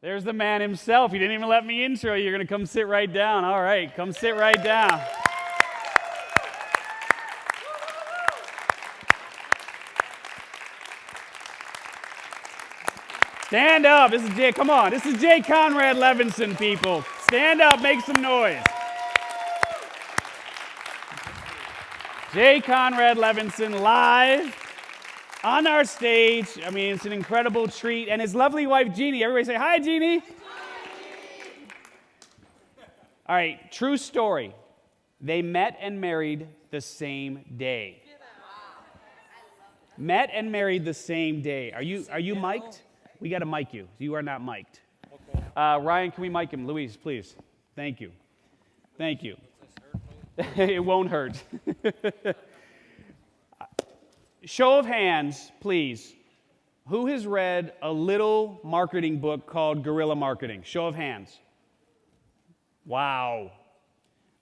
There's the man himself. He didn't even let me intro. You're going to come sit right down. All right, come sit right down. Stand up. This is Jay. Come on. This is Jay Conrad Levinson, people. Stand up. Make some noise. Jay Conrad Levinson live on our stage. I mean, it's an incredible treat. And his lovely wife, Jeannie. Everybody say, hi, Jeannie. Hi, Jeannie. All right, true story. They met and married the same day. Met and married the same day. Are you mic'd? We got to mic you. You are not mic'd. Okay. Ryan, can we mic him? Louise, please. Thank you. Thank you. It won't hurt. Show of hands, please. Who has read a little marketing book called Guerrilla Marketing? Show of hands. Wow.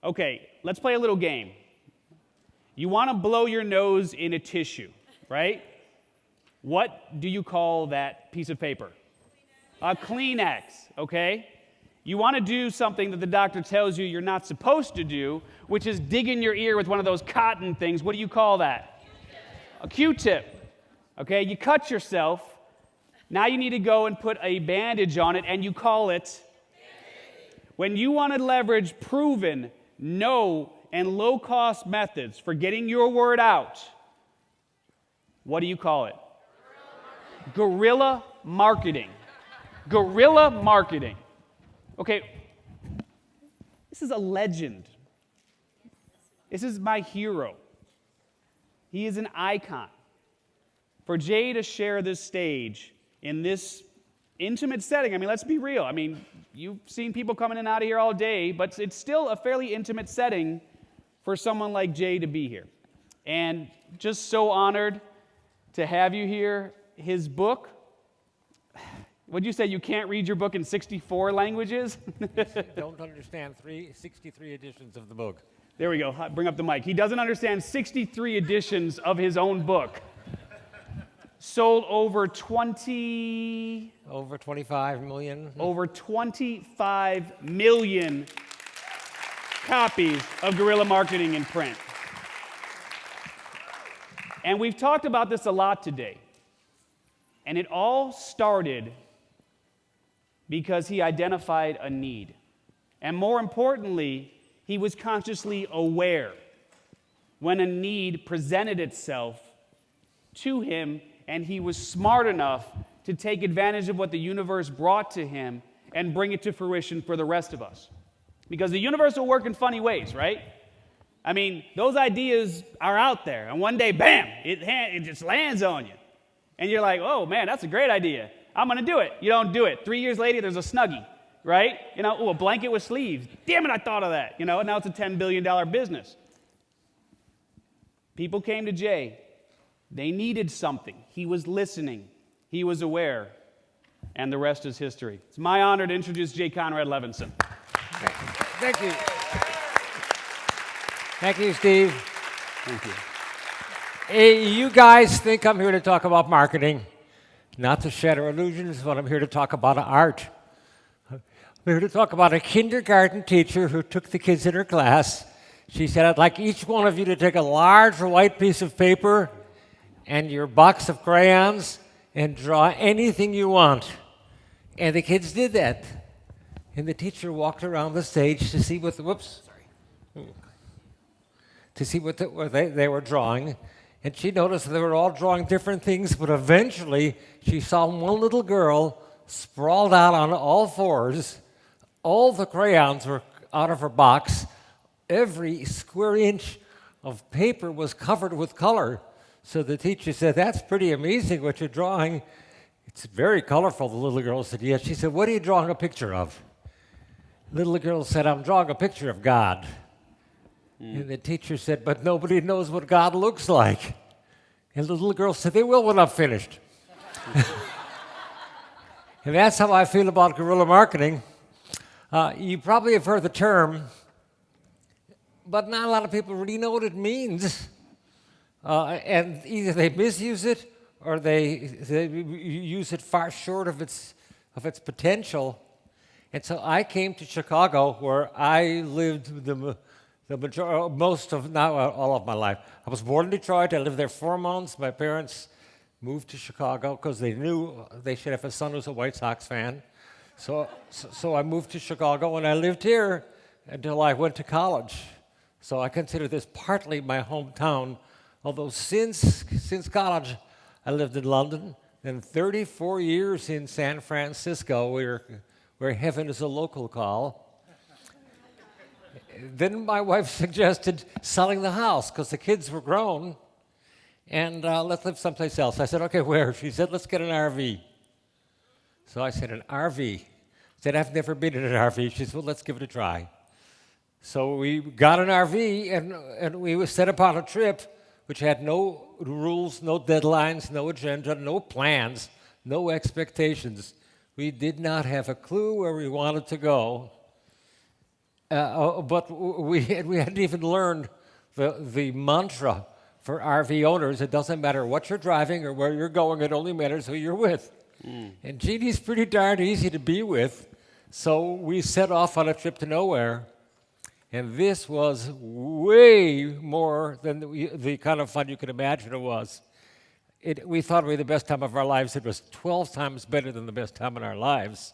Okay, let's play a little game. You want to blow your nose in a tissue, right? What do you call that piece of paper? A Kleenex, okay? You want to do something that the doctor tells you you're not supposed to do, which is dig in your ear with one of those cotton things. What do you call that? A Q-tip. Okay, you cut yourself. Now you need to go and put a bandage on it, and you call it? When you want to leverage proven, no, and low-cost methods for getting your word out, what do you call it? Guerrilla marketing. Guerrilla marketing. Okay, this is a legend. This is my hero. He is an icon. For Jay to share this stage in this intimate setting, I mean, let's be real. I mean, you've seen people coming in and out of here all day, but it's still a fairly intimate setting for someone like Jay to be here. And just so honored to have you here. His book, what'd you say, you can't read your book in 64 languages? Don't understand 63 editions of the book. There we go. Bring up the mic. He doesn't understand 63 editions of his own book. Sold over 20... Over 25 million. Over 25 million copies of Guerrilla Marketing in print. And we've talked about this a lot today. And it all started because he identified a need. And more importantly, he was consciously aware when a need presented itself to him, and he was smart enough to take advantage of what the universe brought to him and bring it to fruition for the rest of us. Because the universe will work in funny ways, right? I mean, those ideas are out there, and one day, bam, it just lands on you. And you're like, oh, man, that's a great idea. I'm going to do it. You don't do it. 3 years later, there's a Snuggie, right? You know, a blanket with sleeves. Damn it, I thought of that. You know, now it's a $10 billion business. People came to Jay. They needed something. He was listening. He was aware. And the rest is history. It's my honor to introduce Jay Conrad Levinson. Thank you. Thank you, Steve. Thank you. Hey, you guys think I'm here to talk about marketing, not to shatter illusions, but I'm here to talk about art. I'm here to talk about a kindergarten teacher who took the kids in her class. She said, I'd like each one of you to take a large white piece of paper and your box of crayons and draw anything you want. And the kids did that. And the teacher walked around the stage to see what they were drawing. And she noticed they were all drawing different things, but eventually she saw one little girl sprawled out on all fours. All the crayons were out of her box. Every square inch of paper was covered with color. So the teacher said, that's pretty amazing what you're drawing. It's very colorful, the little girl said. Yes. She said, what are you drawing a picture of? The little girl said, I'm drawing a picture of God. And the teacher said, but nobody knows what God looks like. And the little girl said, they will when I'm finished. And that's how I feel about guerrilla marketing. You probably have heard the term, but not a lot of people really know what it means. And either they misuse it or they use it far short of its of its potential. And so I came to Chicago, where I lived most of, not all of my life. I was born in Detroit. I lived there 4 months. My parents moved to Chicago because they knew they should have a son who's a White Sox fan. So I moved to Chicago, and I lived here until I went to college. So I consider this partly my hometown, although since college I lived in London, and 34 years in San Francisco, where heaven is a local call. Then my wife suggested selling the house because the kids were grown, and let's live someplace else. I said, okay, where? She said, let's get an RV. So I said, an RV. I said, I've never been in an RV. She said, well, let's give it a try. So we got an RV, and we set upon a trip which had no rules, no deadlines, no agenda, no plans, no expectations. We did not have a clue where we wanted to go, but we hadn't even learned the mantra for RV owners. It doesn't matter what you're driving or where you're going, it only matters who you're with. And Jeannie's pretty darn easy to be with, so we set off on a trip to nowhere. And this was way more than the kind of fun you could imagine it was. We thought it would be the best time of our lives. It was 12 times better than the best time in our lives.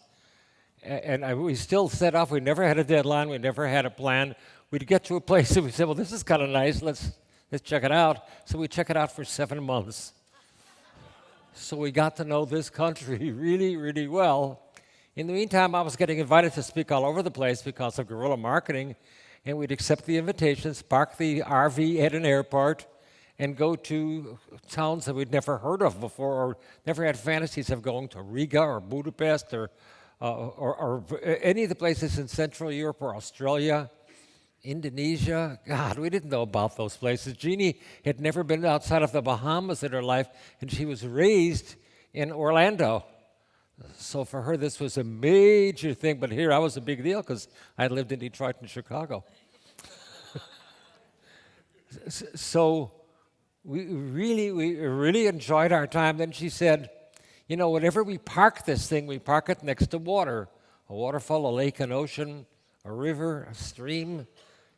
We still set off. We never had a deadline. We never had a plan. We'd get to a place and we said, well, this is kind of nice. Let's check it out. So we check it out for 7 months. So we got to know this country really, really well. In the meantime, I was getting invited to speak all over the place because of Guerrilla Marketing, and we'd accept the invitations, park the RV at an airport, and go to towns that we'd never heard of before or never had fantasies of going to Riga or Budapest or any of the places in Central Europe or Australia, Indonesia. God, we didn't know about those places. Jeannie had never been outside of the Bahamas in her life, and she was raised in Orlando. So for her, this was a major thing, but here I was a big deal because I lived in Detroit and Chicago. So we really enjoyed our time. Then she said, you know, whenever we park this thing, we park it next to water, a waterfall, a lake, an ocean, a river, a stream.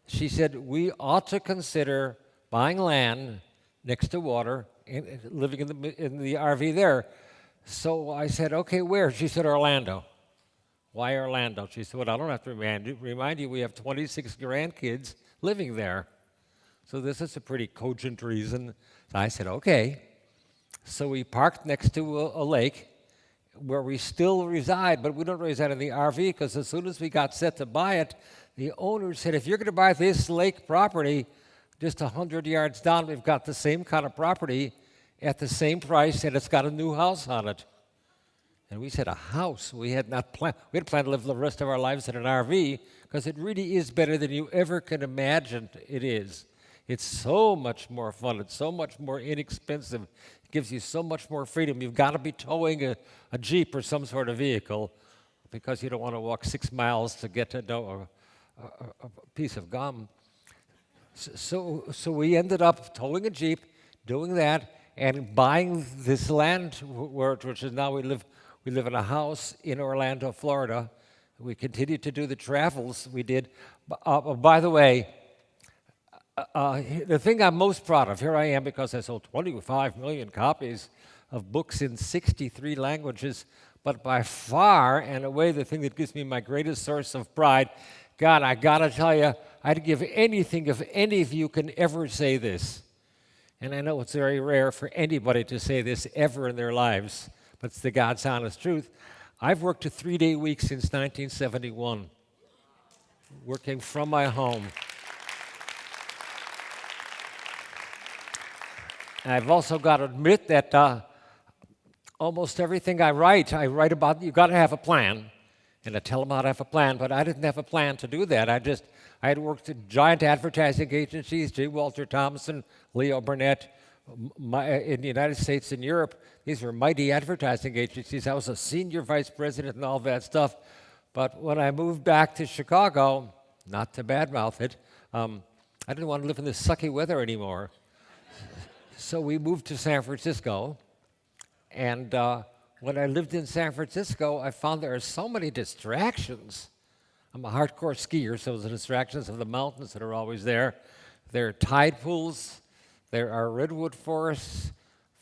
She said, we ought to consider buying land next to water and living in the RV there. So I said, okay, where? She said, Orlando. Why Orlando? She said, well, I don't have to remind you we have 26 grandkids living there. So this is a pretty cogent reason. So I said, okay. So we parked next to a lake where we still reside, but we don't reside in the RV because as soon as we got set to buy it, the owner said, if you're going to buy this lake property, just 100 yards down, we've got the same kind of property at the same price, and it's got a new house on it. And we said, a house? We had not planned. We had planned to live the rest of our lives in an RV because it really is better than you ever can imagine it is. It's so much more fun. It's so much more inexpensive. It gives you so much more freedom. You've got to be towing a Jeep or some sort of vehicle because you don't want to walk 6 miles to get to know a piece of gum. So we ended up towing a Jeep, doing that, and buying this land, which is now we live in a house in Orlando, Florida. We continued to do the travels we did. By the way, the thing I'm most proud of, here I am because I sold 25 million copies of books in 63 languages, but by far and away the thing that gives me my greatest source of pride, God, I gotta tell you, I'd give anything if any of you can ever say this. And I know it's very rare for anybody to say this ever in their lives, but it's the God's honest truth. I've worked a 3-day week since 1971, working from my home. I've also got to admit that almost everything I write about, you've got to have a plan. And I tell them how to have a plan, but I didn't have a plan to do that. I had worked at giant advertising agencies, J. Walter Thompson, Leo Burnett, in the United States and Europe. These were mighty advertising agencies. I was a senior vice president and all that stuff. But when I moved back to Chicago, not to badmouth it, I didn't want to live in this sucky weather anymore. So we moved to San Francisco, and when I lived in San Francisco, I found there are so many distractions. I'm a hardcore skier, so the distractions of the mountains that are always there. There are tide pools, there are redwood forests,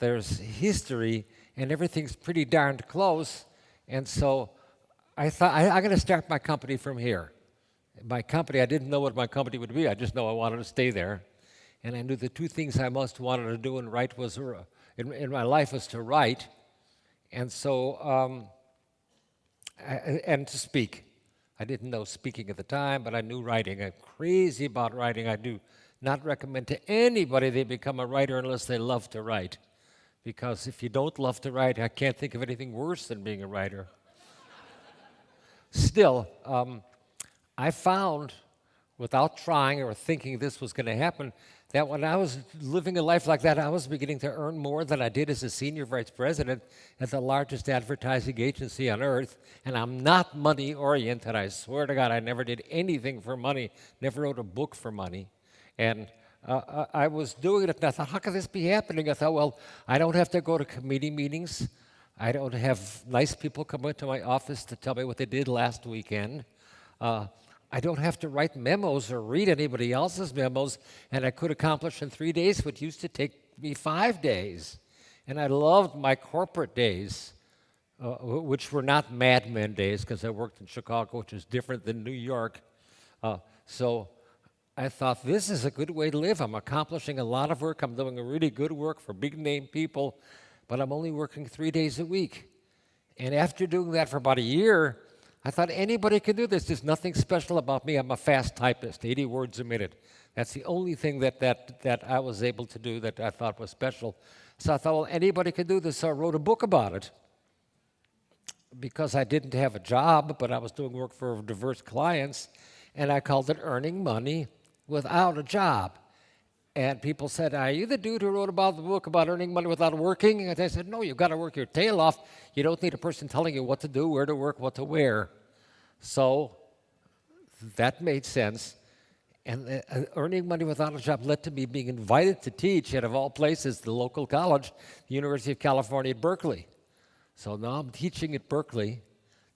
there's history, and everything's pretty darned close. And so I thought, I'm going to start my company from here. My company, I didn't know what my company would be. I just know I wanted to stay there. And I knew the two things I most wanted to do in my life was to write, and so and to speak. I didn't know speaking at the time, but I knew writing. I'm crazy about writing. I do not recommend to anybody they become a writer unless they love to write, because if you don't love to write, I can't think of anything worse than being a writer. Still, I found, without trying or thinking this was going to happen, that when I was living a life like that, I was beginning to earn more than I did as a senior vice president at the largest advertising agency on earth. And I'm not money-oriented. I swear to God, I never did anything for money, never wrote a book for money. And I was doing it, and I thought, how can this be happening? I thought, well, I don't have to go to committee meetings. I don't have nice people come into my office to tell me what they did last weekend. I don't have to write memos or read anybody else's memos, and I could accomplish in 3 days what used to take me 5 days. And I loved my corporate days, which were not Mad Men days, because I worked in Chicago, which is different than New York. So I thought, this is a good way to live. I'm accomplishing a lot of work. I'm doing a really good work for big-name people, but I'm only working 3 days a week. And after doing that for about a year, I thought anybody can do this. There's nothing special about me. I'm a fast typist, 80 words a minute. That's the only thing that I was able to do that I thought was special. So I thought, well, anybody can do this. So I wrote a book about it. Because I didn't have a job, but I was doing work for diverse clients, and I called it Earning Money Without a Job. And people said, are you the dude who wrote about the book about earning money without working? And I said, no, you've got to work your tail off. You don't need a person telling you what to do, where to work, what to wear. So that made sense. And earning money without a job led to me being invited to teach at, of all places, the local college, the University of California at Berkeley. So now I'm teaching at Berkeley.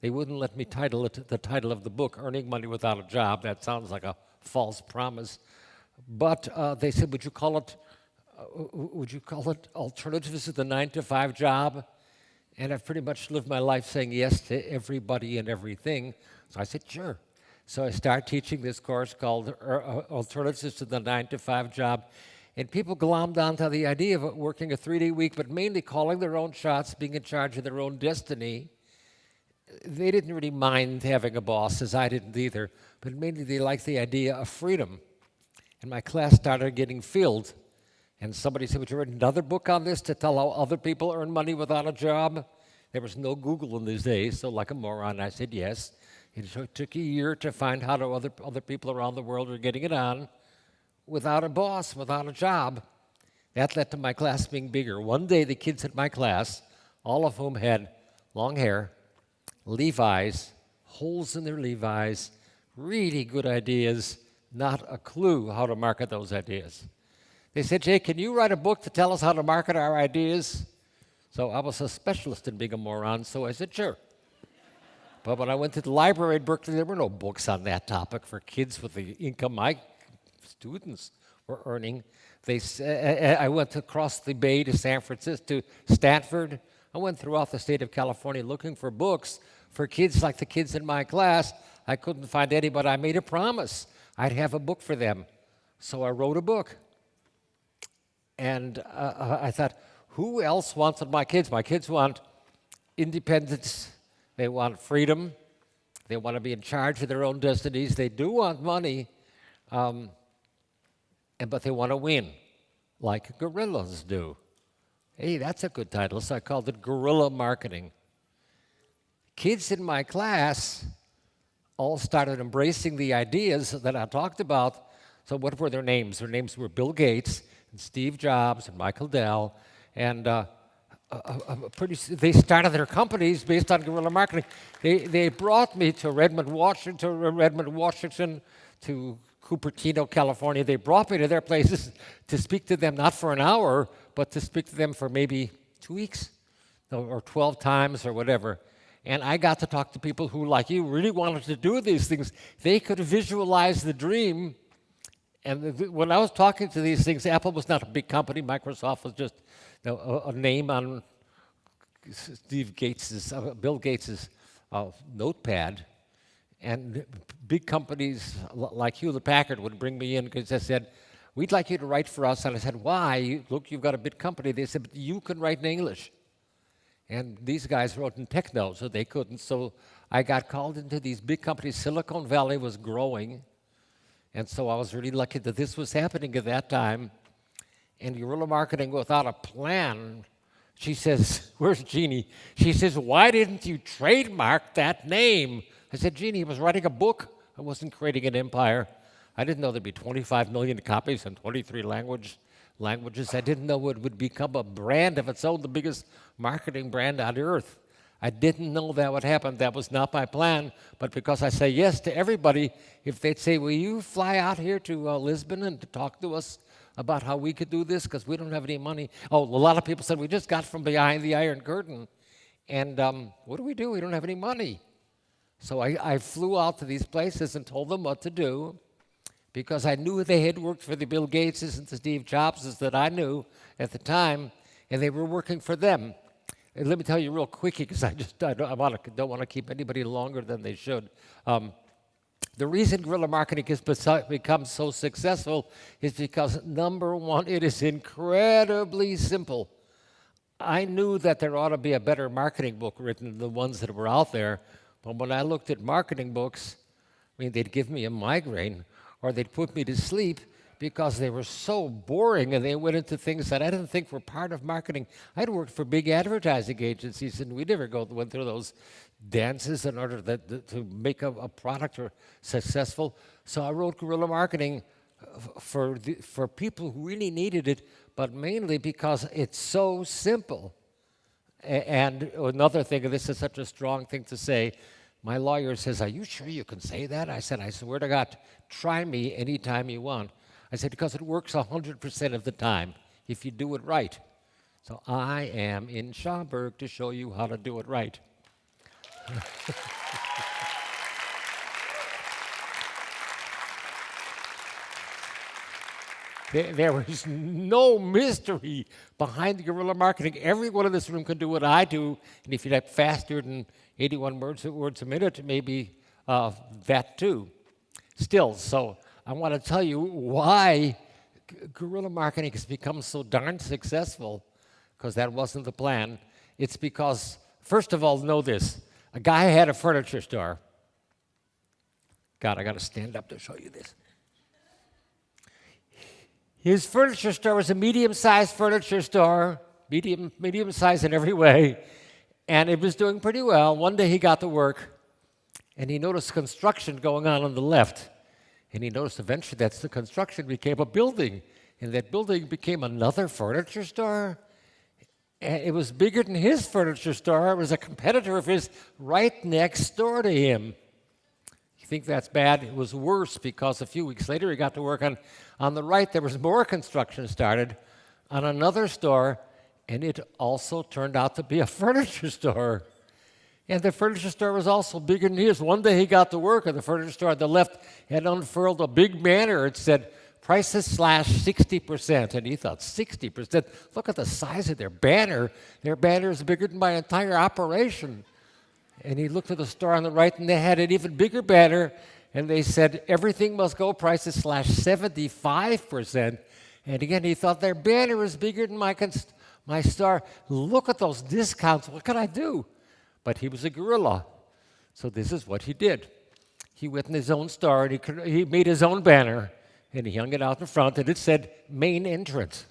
They wouldn't let me title it the title of the book, Earning Money Without a Job. That sounds like a false promise. But they said, would you call it Alternatives to the 9-to-5 Job? And I've pretty much lived my life saying yes to everybody and everything. So I said, sure. So I started teaching this course called Alternatives to the 9-to-5 Job. And people glommed onto the idea of working a 3-day week, but mainly calling their own shots, being in charge of their own destiny. They didn't really mind having a boss, as I didn't either, but mainly they liked the idea of freedom. And my class started getting filled. And somebody said, would you write another book on this to tell how other people earn money without a job? There was no Google in these days, so like a moron, I said yes. It took a year to find how other people around the world were getting it on without a boss, without a job. That led to my class being bigger. One day, the kids at my class, all of whom had long hair, Levi's, holes in their Levi's, really good ideas, not a clue how to market those ideas. They said, Jay, can you write a book to tell us how to market our ideas? So I was a specialist in being a moron, so I said, sure. But when I went to the library at Berkeley, there were no books on that topic for kids with the income my students were earning. I went across the bay to San Francisco, to Stanford. I went throughout the state of California looking for books for kids like the kids in my class. I couldn't find any, but I made a promise I'd have a book for them. So I wrote a book. And I thought, who else wants my kids? My kids want independence. They want freedom. They want to be in charge of their own destinies. They do want money, but they want to win, like gorillas do. Hey, that's a good title, so I called it Guerrilla Marketing. Kids in my class all started embracing the ideas that I talked about. So what were their names? Their names were Bill Gates and Steve Jobs and Michael Dell. And they started their companies based on guerrilla marketing. They brought me to Redmond, Washington, to Cupertino, California. They brought me to their places to speak to them, not for an hour, but to speak to them for maybe 2 weeks, or 12 times or whatever. And I got to talk to people who, like you, really wanted to do these things. They could visualize the dream. And when I was talking to these things, Apple was not a big company. Microsoft was just a name on Bill Gates's notepad. And big companies like Hewlett-Packard would bring me in because they said, we'd like you to write for us. And I said, why? Look, you've got a big company. They said, but you can write in English. And these guys wrote in techno, so they couldn't. So I got called into these big companies. Silicon Valley was growing. And so I was really lucky that this was happening at that time. And Guerrilla Marketing, without a plan, she says, where's Jeannie? She says, why didn't you trademark that name? I said, Jeannie, I was writing a book. I wasn't creating an empire. I didn't know there'd be 25 million copies in 23 languages. I didn't know it would become a brand of its own, the biggest marketing brand on earth. I didn't know that would happen. That was not my plan. But because I say yes to everybody, if they'd say, will you fly out here to Lisbon and to talk to us about how we could do this because we don't have any money. Oh, a lot of people said, we just got from behind the Iron Curtain. And what do? We don't have any money. So I flew out to these places and told them what to do because I knew they had worked for the Bill Gateses and the Steve Jobses that I knew at the time, and they were working for them. And let me tell you real quickly, because I don't want to keep anybody longer than they should. The reason guerrilla marketing has become so successful is because, number one, it is incredibly simple. I knew that there ought to be a better marketing book written than the ones that were out there, but when I looked at marketing books, I mean, they'd give me a migraine or they'd put me to sleep because they were so boring and they went into things that I didn't think were part of marketing. I'd worked for big advertising agencies and we never went through those dances in order to make a product or successful. So I wrote Guerrilla Marketing for people who really needed it, but mainly because it's so simple. And another thing, and this is such a strong thing to say, my lawyer says, are you sure you can say that? I said, I swear to God, try me anytime you want. I said, because it works 100% of the time if you do it right. So I am in Schaumburg to show you how to do it right. There was no mystery behind the guerrilla marketing. Everyone in this room can do what I do, and if you type faster than 81 words a minute, maybe that too. Still, so I want to tell you why guerrilla marketing has become so darn successful, because that wasn't the plan. It's because, first of all, know this. A guy had a furniture store. God, I got to stand up to show you this. His furniture store was a medium-sized furniture store, medium-sized in every way, and it was doing pretty well. One day he got to work, and he noticed construction going on the left. And he noticed eventually that the construction became a building, and that building became another furniture store. And it was bigger than his furniture store. It was a competitor of his right next door to him. You think that's bad? It was worse because a few weeks later he got to work on the right. There was more construction started on another store, and it also turned out to be a furniture store. And the furniture store was also bigger than his. One day he got to work, and the furniture store on the left had unfurled a big banner. It said, prices slash 60%. And he thought, 60%? Look at the size of their banner. Their banner is bigger than my entire operation. And he looked at the store on the right, and they had an even bigger banner. And they said, everything must go prices slash 75%. And again, he thought, their banner is bigger than my store. Look at those discounts. What can I do? But he was a guerrilla. So this is what he did. He went in his own store, and he made his own banner, and he hung it out in front, and it said, main entrance.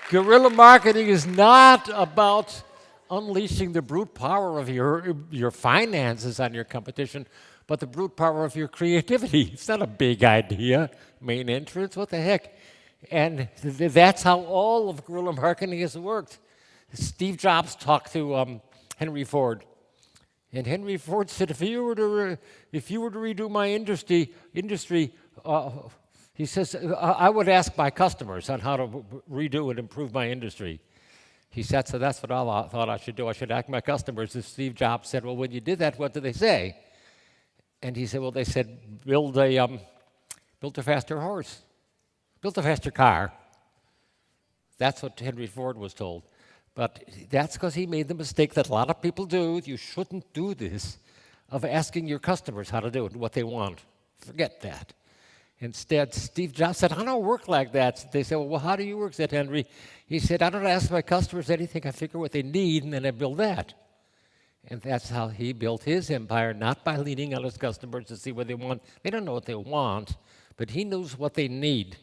Guerrilla marketing is not about unleashing the brute power of your finances on your competition, but the brute power of your creativity. It's not a big idea. Main entrance, what the heck? And that's how all of guerrilla marketing has worked. Steve Jobs talked to Henry Ford. And Henry Ford said, if you were to redo my industry, he He says, I would ask my customers on how to redo and improve my industry. He said, so that's what I thought I should do. I should ask my customers. And Steve Jobs said, well, when you did that, what did they say? And he said, well, they said, build a faster horse, build a faster car. That's what Henry Ford was told. But that's because he made the mistake that a lot of people do. You shouldn't do this, of asking your customers how to do it and what they want. Forget that. Instead, Steve Jobs said, I don't work like that. They said, well, how do you work? Said Henry. He said, I don't ask my customers anything. I figure what they need, and then I build that. And that's how he built his empire, not by leaning on his customers to see what they want. They don't know what they want, but he knows what they need.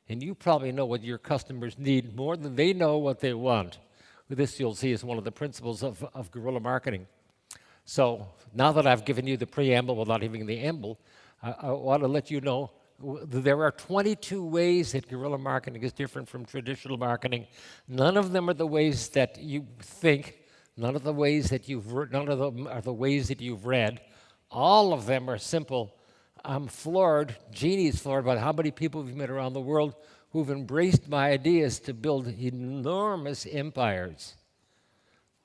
And you probably know what your customers need more than they know what they want. This, you'll see, is one of the principles of guerrilla marketing. So now that I've given you the preamble without even the amble, I want to let you know there are 22 ways that guerrilla marketing is different from traditional marketing. None of them are the ways that you think. None of them are the ways that you've read. All of them are simple. I'm floored, Jeannie's floored by how many people we've met around the world who've embraced my ideas to build enormous empires.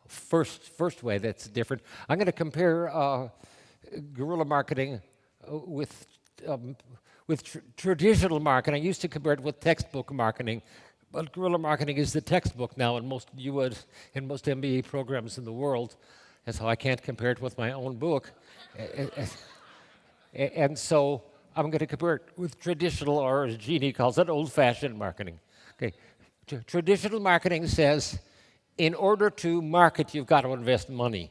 First way that's different. I'm going to compare guerrilla marketing with traditional marketing. I used to compare it with textbook marketing, but guerrilla marketing is the textbook now in most US and most MBA programs in the world, and so I can't compare it with my own book. And so I'm going to compare it with traditional, or as Jeannie calls it, old-fashioned marketing. Okay, traditional marketing says, in order to market, you've got to invest money.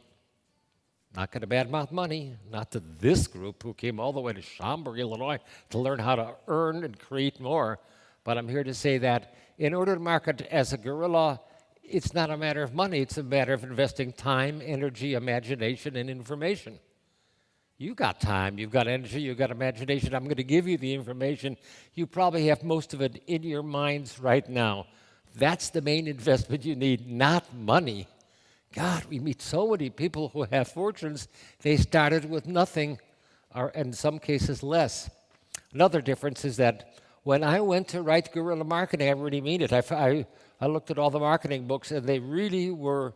Not going to badmouth money, not to this group who came all the way to Schaumburg, Illinois, to learn how to earn and create more. But I'm here to say that in order to market as a guerrilla, it's not a matter of money. It's a matter of investing time, energy, imagination, and information. You've got time, you've got energy, you've got imagination. I'm going to give you the information. You probably have most of it in your minds right now. That's the main investment you need, not money. God, we meet so many people who have fortunes. They started with nothing, or in some cases less. Another difference is that when I went to write guerrilla marketing, I really mean it. I looked at all the marketing books, and they really were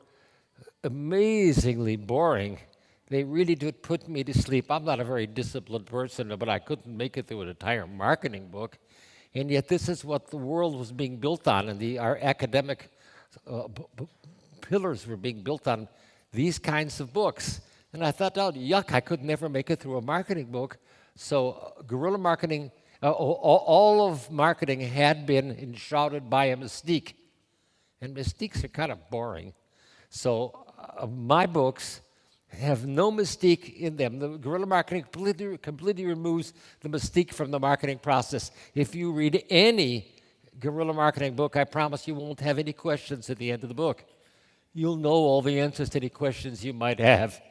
amazingly boring. They really did put me to sleep. I'm not a very disciplined person, but I couldn't make it through an entire marketing book. And yet this is what the world was being built on, and our academic pillars were being built on these kinds of books. And I thought, oh, yuck, I could never make it through a marketing book. So guerrilla marketing, all of marketing had been enshrouded by a mystique. And mystiques are kind of boring. So my books have no mystique in them. The guerrilla marketing completely removes the mystique from the marketing process. If you read any guerrilla marketing book, I promise you won't have any questions at the end of the book. You'll know all the answers to any questions you might have.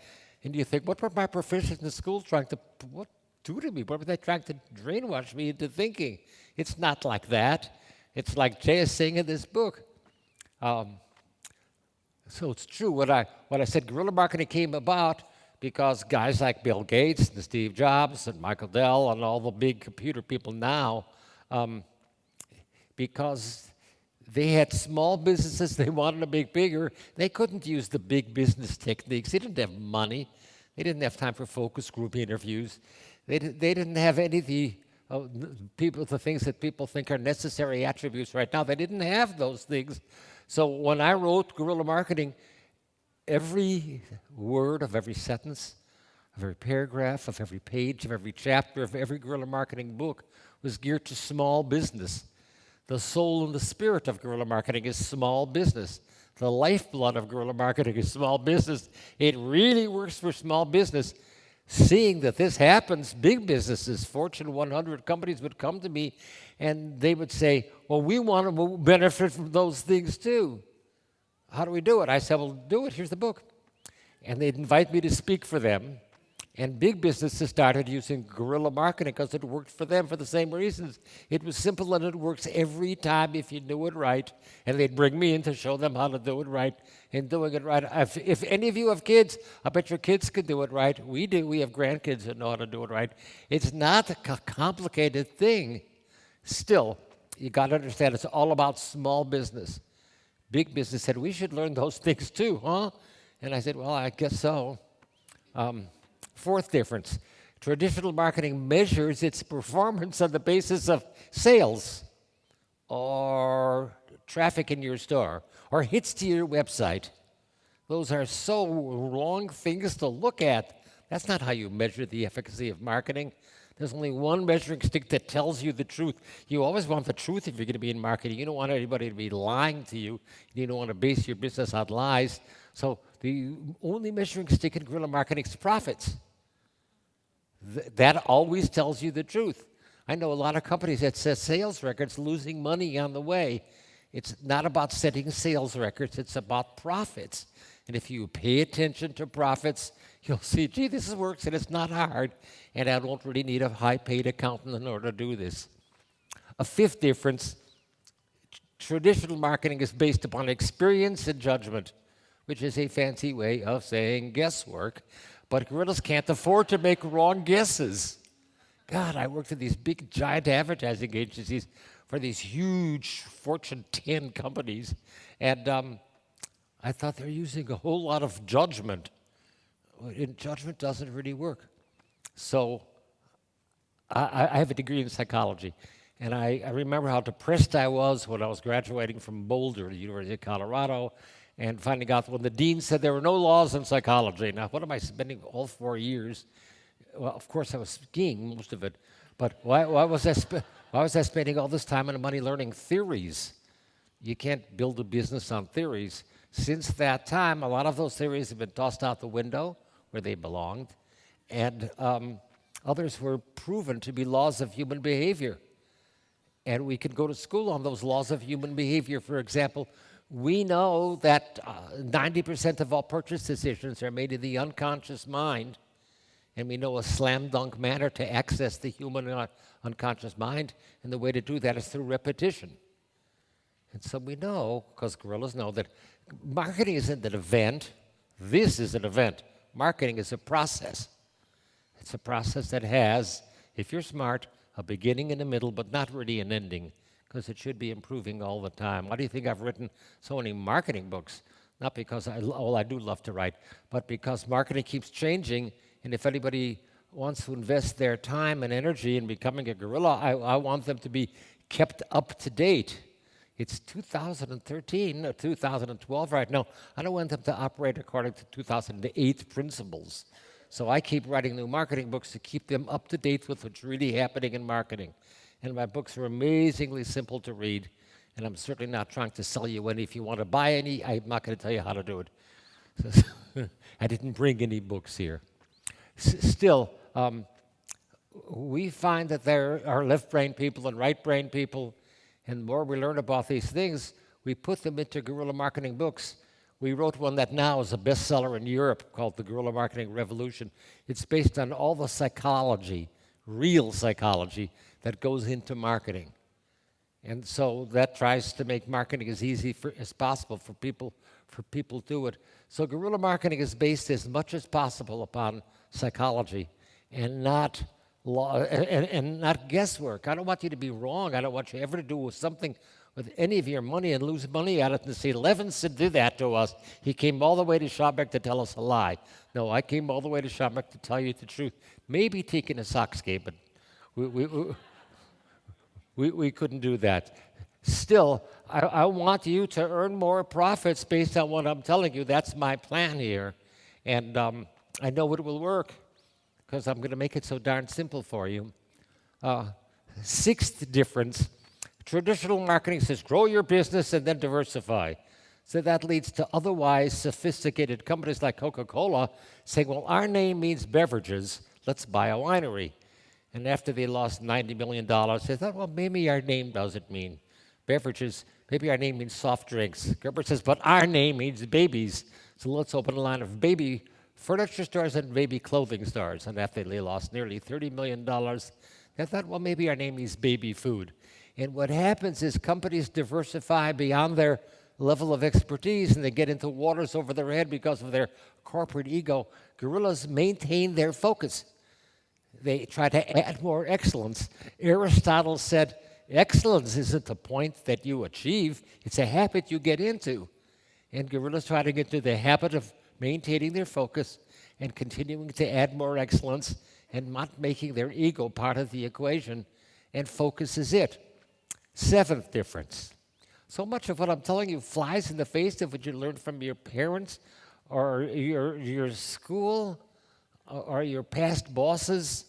And you think, what were my professors in school trying to do to me? What were they trying to brainwash me into thinking? It's not like that. It's like Jay is saying in this book. So it's true what I said. Guerrilla marketing came about because guys like Bill Gates and Steve Jobs and Michael Dell and all the big computer people now, because they had small businesses, they wanted to make bigger. They couldn't use the big business techniques. They didn't have money. They didn't have time for focus group interviews. They didn't have any of the things that people think are necessary attributes right now. They didn't have those things. So when I wrote guerrilla marketing, every word of every sentence, of every paragraph, of every page, of every chapter, of every guerrilla marketing book was geared to small business. The soul and the spirit of guerrilla marketing is small business. The lifeblood of guerrilla marketing is small business. It really works for small business. Seeing that this happens, big businesses, Fortune 100 companies would come to me and they would say, well, we want to benefit from those things too. How do we do it? I said, well, do it. Here's the book. And they'd invite me to speak for them. And big businesses started using guerrilla marketing because it worked for them for the same reasons. It was simple and it works every time if you do it right. And they'd bring me in to show them how to do it right. And doing it right, if any of you have kids, I bet your kids could do it right. We do. We have grandkids that know how to do it right. It's not a complicated thing. Still, you got to understand it's all about small business. Big business said, we should learn those things too, huh? And I said, well, I guess so. Fourth difference, traditional marketing measures its performance on the basis of sales or traffic in your store or hits to your website. Those are so wrong things to look at. That's not how you measure the efficacy of marketing. There's only one measuring stick that tells you the truth. You always want the truth if you're going to be in marketing. You don't want anybody to be lying to you. You don't want to base your business on lies. So the only measuring stick in guerrilla marketing is profits. That always tells you the truth. I know a lot of companies that set sales records losing money on the way. It's not about setting sales records. It's about profits. And if you pay attention to profits, you'll see, gee, this works and it's not hard, and I don't really need a high-paid accountant in order to do this. A fifth difference, traditional marketing is based upon experience and judgment, which is a fancy way of saying guesswork, but guerrillas can't afford to make wrong guesses. God, I worked at these big, giant advertising agencies for these huge Fortune 10 companies, and I thought they were using a whole lot of judgment. And judgment doesn't really work. So I have a degree in psychology, and I remember how depressed I was when I was graduating from Boulder, the University of Colorado, and finding out when the dean said there were no laws in psychology. Now, what am I spending all 4 years? Well, of course, I was skiing most of it, but why was I spending all this time and money learning theories? You can't build a business on theories. Since that time, a lot of those theories have been tossed out the window where they belonged, and others were proven to be laws of human behavior. And we can go to school on those laws of human behavior. For example, we know that 90% of all purchase decisions are made in the unconscious mind, and we know a slam dunk manner to access the human unconscious mind, and the way to do that is through repetition. And so we know, because guerrillas know, that marketing isn't an event. This is an event. Marketing is a process. It's a process that has, if you're smart, a beginning and a middle, but not really an ending, because it should be improving all the time. Why do you think I've written so many marketing books? Not because I do love to write, but because marketing keeps changing, and if anybody wants to invest their time and energy in becoming a guerrilla, I want them to be kept up to date. It's 2013 or 2012 right now. I don't want them to operate according to 2008 principles. So I keep writing new marketing books to keep them up to date with what's really happening in marketing. And my books are amazingly simple to read. And I'm certainly not trying to sell you any. If you want to buy any, I'm not going to tell you how to do it. So I didn't bring any books here. Still, we find that there are left-brain people and right-brain people. And the more we learn about these things, we put them into guerrilla marketing books. We wrote one that now is a bestseller in Europe called The Guerrilla Marketing Revolution. It's based on all the psychology, real psychology, that goes into marketing. And so that tries to make marketing as easy as possible for people to do it. So guerrilla marketing is based as much as possible upon psychology and not law, and not guesswork. I don't want you to be wrong. I don't want you ever to do something with any of your money and lose money at it and say, Levinson did that to us. He came all the way to Schaumburg to tell us a lie. No, I came all the way to Schaumburg to tell you the truth. Maybe taking a Sox game, but we couldn't do that. Still, I want you to earn more profits based on what I'm telling you. That's my plan here. And I know it will work, because I'm going to make it so darn simple for you. Sixth difference, traditional marketing says grow your business and then diversify. So that leads to otherwise sophisticated companies like Coca-Cola saying, well, our name means beverages, let's buy a winery. And after they lost $90 million, they thought, well, maybe our name doesn't mean beverages, maybe our name means soft drinks. Gerber says, but our name means babies, so let's open a line of baby furniture stores and baby clothing stores. And after they lost nearly $30 million, they thought, well, maybe our name is baby food. And what happens is companies diversify beyond their level of expertise, and they get into waters over their head because of their corporate ego. Guerrillas maintain their focus. They try to add more excellence. Aristotle said, excellence isn't a point that you achieve, it's a habit you get into. And gorillas try to get into the habit of maintaining their focus and continuing to add more excellence and not making their ego part of the equation. And focus is it. Seventh difference. So much of what I'm telling you flies in the face of what you learned from your parents or your school or your past bosses.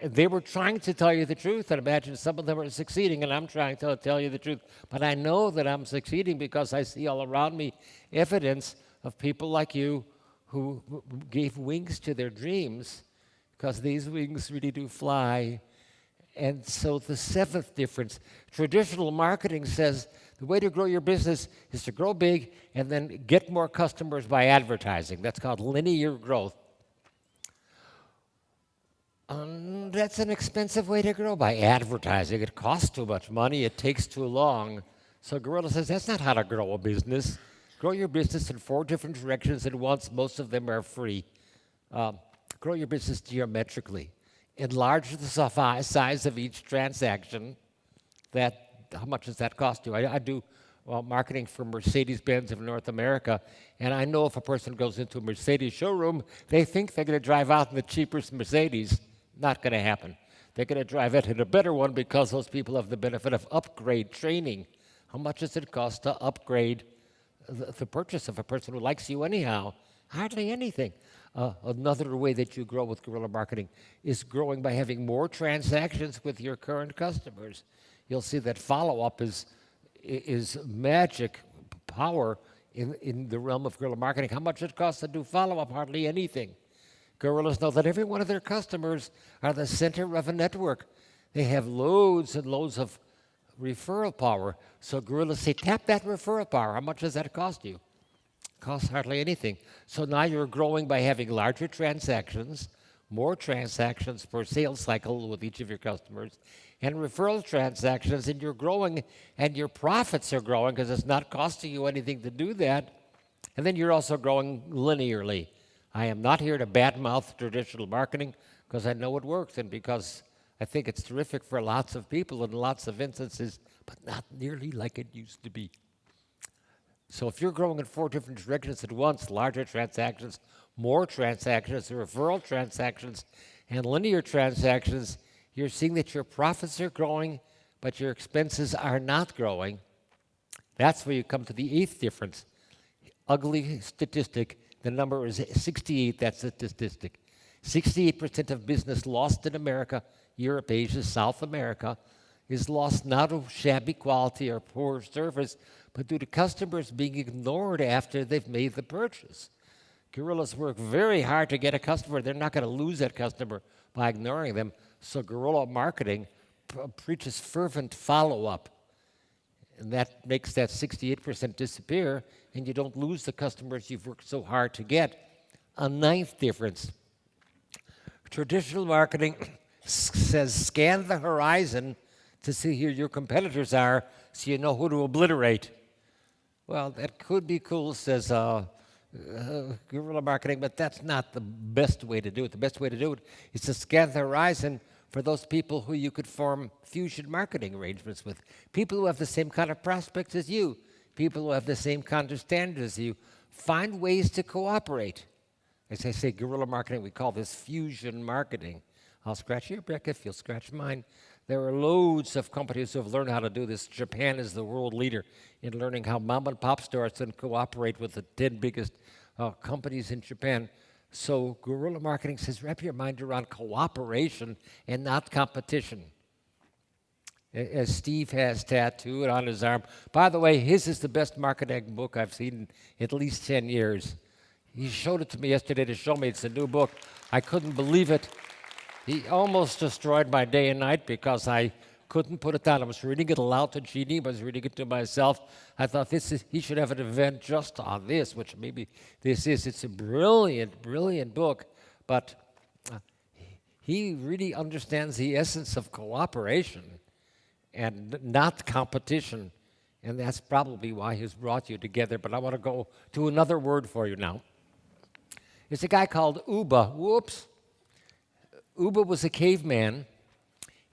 They were trying to tell you the truth, and imagine some of them are succeeding, and I'm trying to tell you the truth. But I know that I'm succeeding because I see all around me evidence of people like you who gave wings to their dreams, because these wings really do fly. And so the seventh difference, traditional marketing says the way to grow your business is to grow big and then get more customers by advertising. That's called linear growth. That's an expensive way to grow, by advertising. It costs too much money. It takes too long. So Guerrilla says that's not how to grow a business. Grow your business in 4 different directions at once. Most of them are free. Grow your business geometrically. Enlarge the size of each transaction. How much does that cost you? I do marketing for Mercedes-Benz of North America, and I know if a person goes into a Mercedes showroom, they think they're going to drive out in the cheapest Mercedes. Not going to happen. They're going to drive it in a better one because those people have the benefit of upgrade training. How much does it cost to upgrade the purchase of a person who likes you anyhow? Hardly anything. Another way that you grow with guerrilla marketing is growing by having more transactions with your current customers. You'll see that follow-up is magic power in the realm of guerrilla marketing. How much it costs to do follow-up? Hardly anything. Guerrillas know that every one of their customers are the center of a network. They have loads and loads of referral power. So guerrillas say, tap that referral power. How much does that cost you? Costs hardly anything. So now you're growing by having larger transactions, more transactions per sales cycle with each of your customers, and referral transactions, and you're growing, and your profits are growing because it's not costing you anything to do that. And then you're also growing linearly. I am not here to badmouth traditional marketing because I know it works and because I think it's terrific for lots of people in lots of instances, but not nearly like it used to be. So if you're growing in 4 different directions at once, larger transactions, more transactions, referral transactions, and linear transactions, you're seeing that your profits are growing, but your expenses are not growing. That's where you come to the 8th difference. Ugly statistic. The number is 68, that's the statistic. 68% of business lost in America, Europe, Asia, South America, is lost not of shabby quality or poor service, but due to customers being ignored after they've made the purchase. Guerrillas work very hard to get a customer. They're not going to lose that customer by ignoring them. So guerrilla marketing preaches fervent follow-up. And that makes that 68% disappear, and you don't lose the customers you've worked so hard to get. A 9th difference. Traditional marketing says scan the horizon to see who your competitors are so you know who to obliterate. Well, that could be cool, says guerrilla marketing, but that's not the best way to do it. The best way to do it is to scan the horizon for those people who you could form fusion marketing arrangements with. People who have the same kind of prospects as you. People who have the same kind of standards as you. Find ways to cooperate. As I say, guerrilla marketing, we call this fusion marketing. I'll scratch your back if you'll scratch mine. There are loads of companies who have learned how to do this. Japan is the world leader in learning how mom and pop stores can cooperate with the 10 biggest companies in Japan. So guerrilla marketing says wrap your mind around cooperation and not competition. As Steve has tattooed on his arm. By the way, his is the best marketing book I've seen in at least 10 years. He showed it to me yesterday to show me it's a new book. I couldn't believe it. He almost destroyed my day and night because I couldn't put it down. I was reading it aloud to Jeannie, I was reading it to myself. I thought he should have an event just on this, which maybe this is. It's a brilliant, brilliant book, but he really understands the essence of cooperation and not competition, and that's probably why he's brought you together. But I want to go to another word for you now. It's a guy called Uba. Whoops. Uba was a caveman,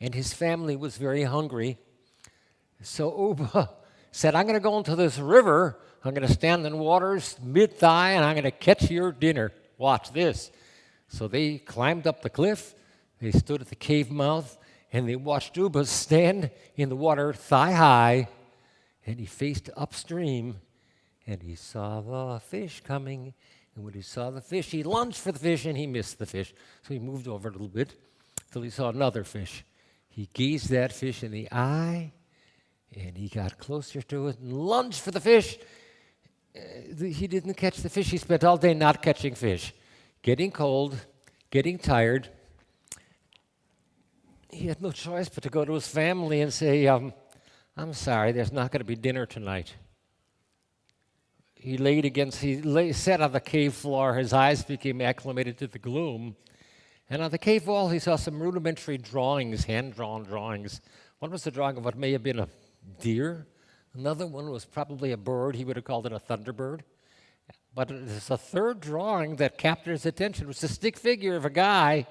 and his family was very hungry, So Uba said, I'm going to go into this river. I'm going to stand in waters mid-thigh, and I'm going to catch your dinner. Watch this. So they climbed up the cliff. They stood at the cave mouth, and they watched Uba stand in the water thigh-high, and he faced upstream, and he saw the fish coming. And when he saw the fish, he lunged for the fish, and he missed the fish. So he moved over a little bit till he saw another fish. He gazed that fish in the eye, and he got closer to it and lunged for the fish. He didn't catch the fish. He spent all day not catching fish, getting cold, getting tired. He had no choice but to go to his family and say, I'm sorry, there's not going to be dinner tonight. He sat on the cave floor. His eyes became acclimated to the gloom. And on the cave wall, he saw some rudimentary drawings, hand-drawn drawings. One was the drawing of what may have been a deer. Another one was probably a bird. He would have called it a thunderbird. But there's a third drawing that captured his attention. It was a stick figure of a guy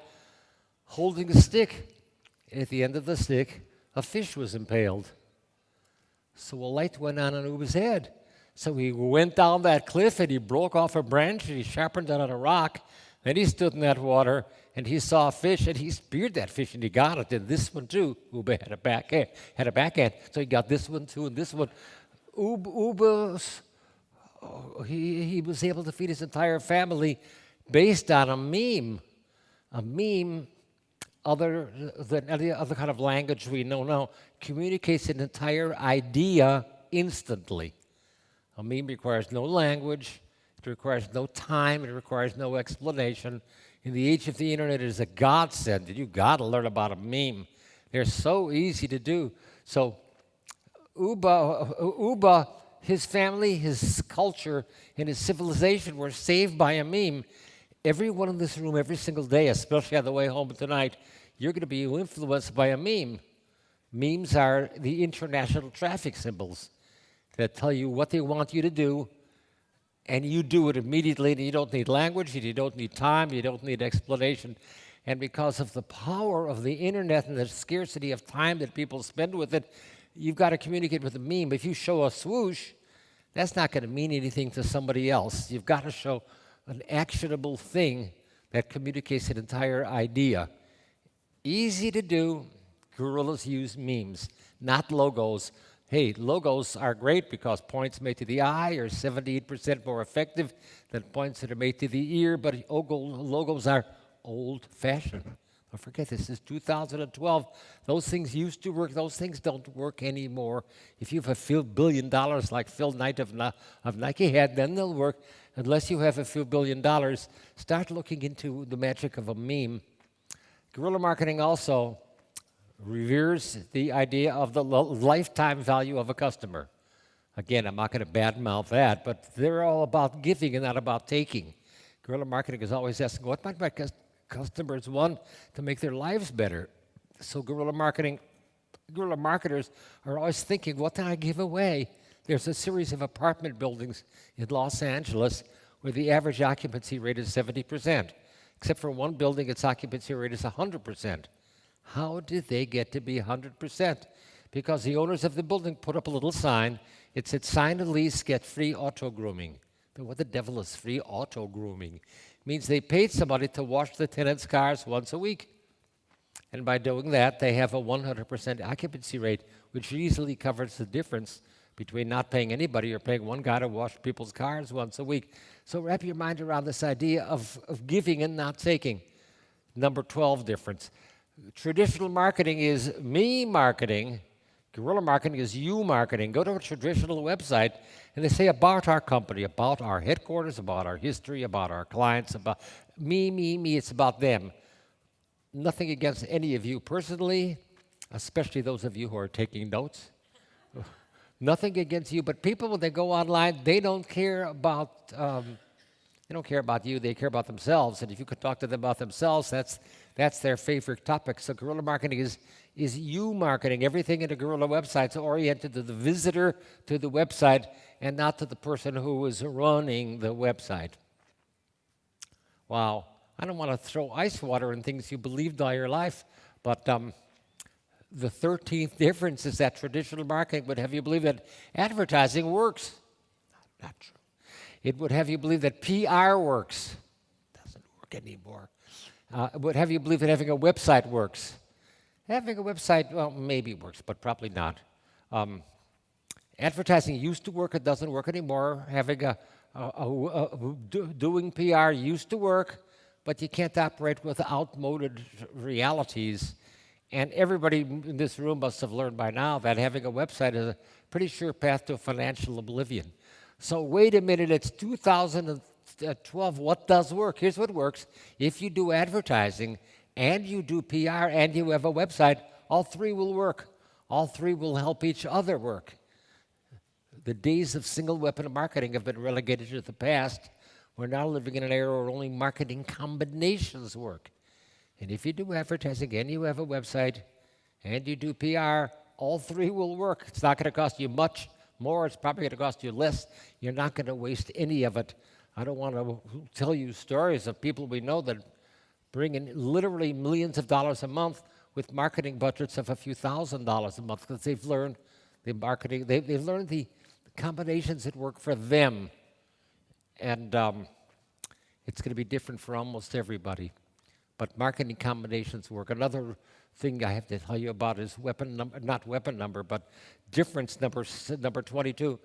holding a stick. At the end of the stick, a fish was impaled. So a light went on in Uba's head. So he went down that cliff, and he broke off a branch, and he sharpened it on a rock. Then he stood in that water, and he saw a fish, and he speared that fish, and he got it. And this one, too, Uba had a backhand. So he got this one, too, and this one. He was able to feed his entire family based on a meme. A meme, other than any other kind of language we know now, communicates an entire idea instantly. A meme requires no language. It requires no time. It requires no explanation. In the age of the internet, it is a godsend. You've got to learn about a meme. They're so easy to do. So Uba, his family, his culture, and his civilization were saved by a meme. Everyone in this room, every single day, especially on the way home tonight, you're going to be influenced by a meme. Memes are the international traffic symbols that tell you what they want you to do, and you do it immediately, and you don't need language, and you don't need time, you don't need explanation. And because of the power of the internet and the scarcity of time that people spend with it, you've got to communicate with a meme. If you show a swoosh, that's not going to mean anything to somebody else. You've got to show an actionable thing that communicates an entire idea. Easy to do. Guerrillas use memes, not logos. Hey, logos are great because points made to the eye are 78% more effective than points that are made to the ear, but logos are old-fashioned. Don't forget, this is 2012. Those things used to work. Those things don't work anymore. If you have a few $1 billion like Phil Knight of Nike had, then they'll work. Unless you have a few $1 billion, start looking into the magic of a meme. Guerrilla marketing also reveres the idea of the lifetime value of a customer. Again, I'm not going to badmouth that, but they're all about giving and not about taking. Guerrilla marketing is always asking, what might my customers want to make their lives better? So guerrilla marketers are always thinking, what can I give away? There's a series of apartment buildings in Los Angeles where the average occupancy rate is 70%. Except for one building, its occupancy rate is 100%. How did they get to be 100%? Because the owners of the building put up a little sign. It said, sign a lease, get free auto grooming. What the devil is free auto grooming? It means they paid somebody to wash the tenants' cars once a week. And by doing that, they have a 100% occupancy rate, which easily covers the difference between not paying anybody or paying one guy to wash people's cars once a week. So wrap your mind around this idea of giving and not taking. Number 12 difference. Traditional marketing is me marketing. Guerrilla marketing is you marketing. Go to a traditional website and they say about our company, about our headquarters, about our history, about our clients, about me. It's about them. Nothing against any of you personally, especially those of you who are taking notes. Nothing against you, but people, when they go online, they don't care about you. They care about themselves. And if you could talk to them about themselves, that's their favorite topic. So guerrilla marketing is you marketing. Everything in a guerrilla website is oriented to the visitor to the website and not to the person who is running the website. Wow. I don't want to throw ice water in things you believed all your life, but The 13th difference is that traditional marketing would have you believe that advertising works. Not true. It would have you believe that PR works. Doesn't work anymore. It would have you believe that having a website works. Having a website, well, maybe works, but probably not. Advertising used to work. It doesn't work anymore. Doing PR used to work, but you can't operate with outmoded realities. And everybody in this room must have learned by now that having a website is a pretty sure path to financial oblivion. So wait a minute, it's 2012. What does work? Here's what works. If you do advertising and you do PR and you have a website, all three will work. All three will help each other work. The days of single weapon marketing have been relegated to the past. We're now living in an era where only marketing combinations work. And if you do advertising and you have a website and you do PR, all three will work. It's not going to cost you much more. It's probably going to cost you less. You're not going to waste any of it. I don't want to tell you stories of people we know that bring in literally millions of dollars a month with marketing budgets of a few $1,000s a month because they've learned the marketing, they've learned the combinations that work for them. And it's going to be different for almost everybody. But marketing combinations work. Another thing I have to tell you about is difference number 22,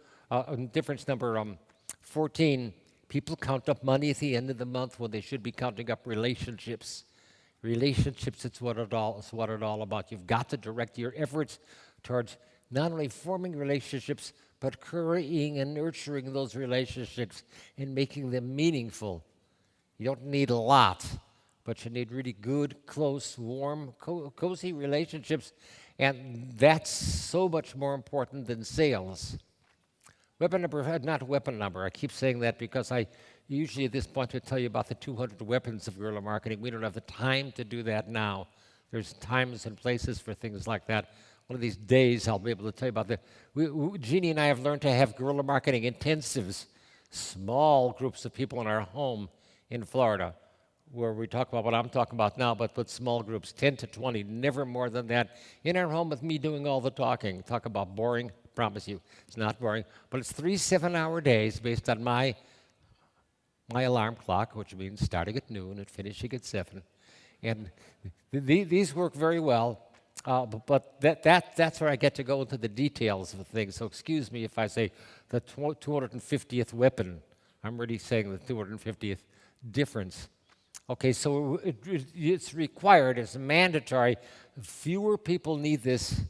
difference number 14. People count up money at the end of the month when they should be counting up relationships. Relationships, it's what it's all about. You've got to direct your efforts towards not only forming relationships, but creating and nurturing those relationships and making them meaningful. You don't need a lot, but you need really good, close, warm, cozy relationships, and that's so much more important than sales. Not weapon number. I keep saying that because I usually at this point would tell you about the 200 weapons of guerrilla marketing. We don't have the time to do that now. There's times and places for things like that. One of these days I'll be able to tell you about that. Jeannie and I have learned to have guerrilla marketing intensives, small groups of people in our home in Florida, where we talk about what I'm talking about now, but with small groups, 10 to 20, never more than that, in our home with me doing all the talking. Talk about boring, promise you, it's not boring, but it's 3 7-hour days based on my alarm clock, which means starting at noon and finishing at 7. And these work very well, but that's where I get to go into the details of things. So excuse me if I say the 250th weapon. I'm really saying the 250th difference. Okay, so it's required, it's mandatory. Fewer people need this.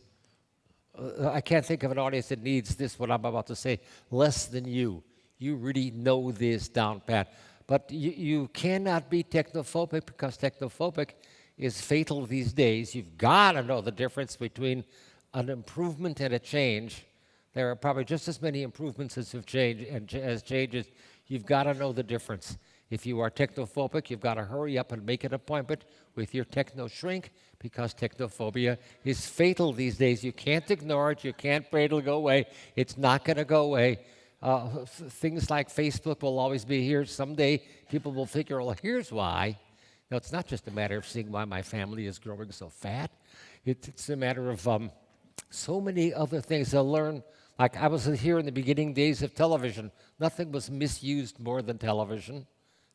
I can't think of an audience that needs this, what I'm about to say, less than you. You really know this down pat. But you cannot be technophobic because technophobic is fatal these days. You've got to know the difference between an improvement and a change. There are probably just as many improvements as changes. You've got to know the difference. If you are technophobic, you've got to hurry up and make an appointment with your techno shrink because technophobia is fatal these days. You can't ignore it. You can't pray it'll go away. It's not going to go away. Things like Facebook will always be here. Someday people will figure, well, here's why. No, it's not just a matter of seeing why my family is growing so fat. It's a matter of so many other things. They'll learn. Like I was here in the beginning days of television. Nothing was misused more than television.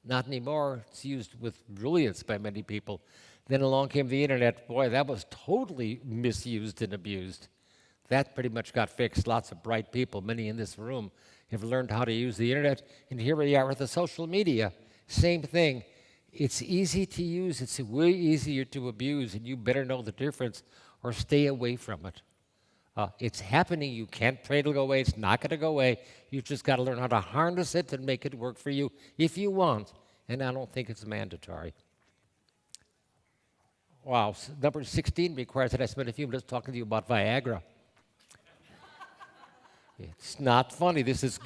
Not anymore. It's used with brilliance by many people. Then along came the internet. Boy, that was totally misused and abused. That pretty much got fixed. Lots of bright people, many in this room, have learned how to use the internet. And here we are with the social media. Same thing. It's easy to use. It's way easier to abuse, and you better know the difference or stay away from it. It's happening. You can't pray it'll go away. It's not going to go away. You've just got to learn how to harness it and make it work for you if you want. And I don't think it's mandatory. Wow. Number 16 requires that I spend a few minutes talking to you about Viagra. It's not funny. This is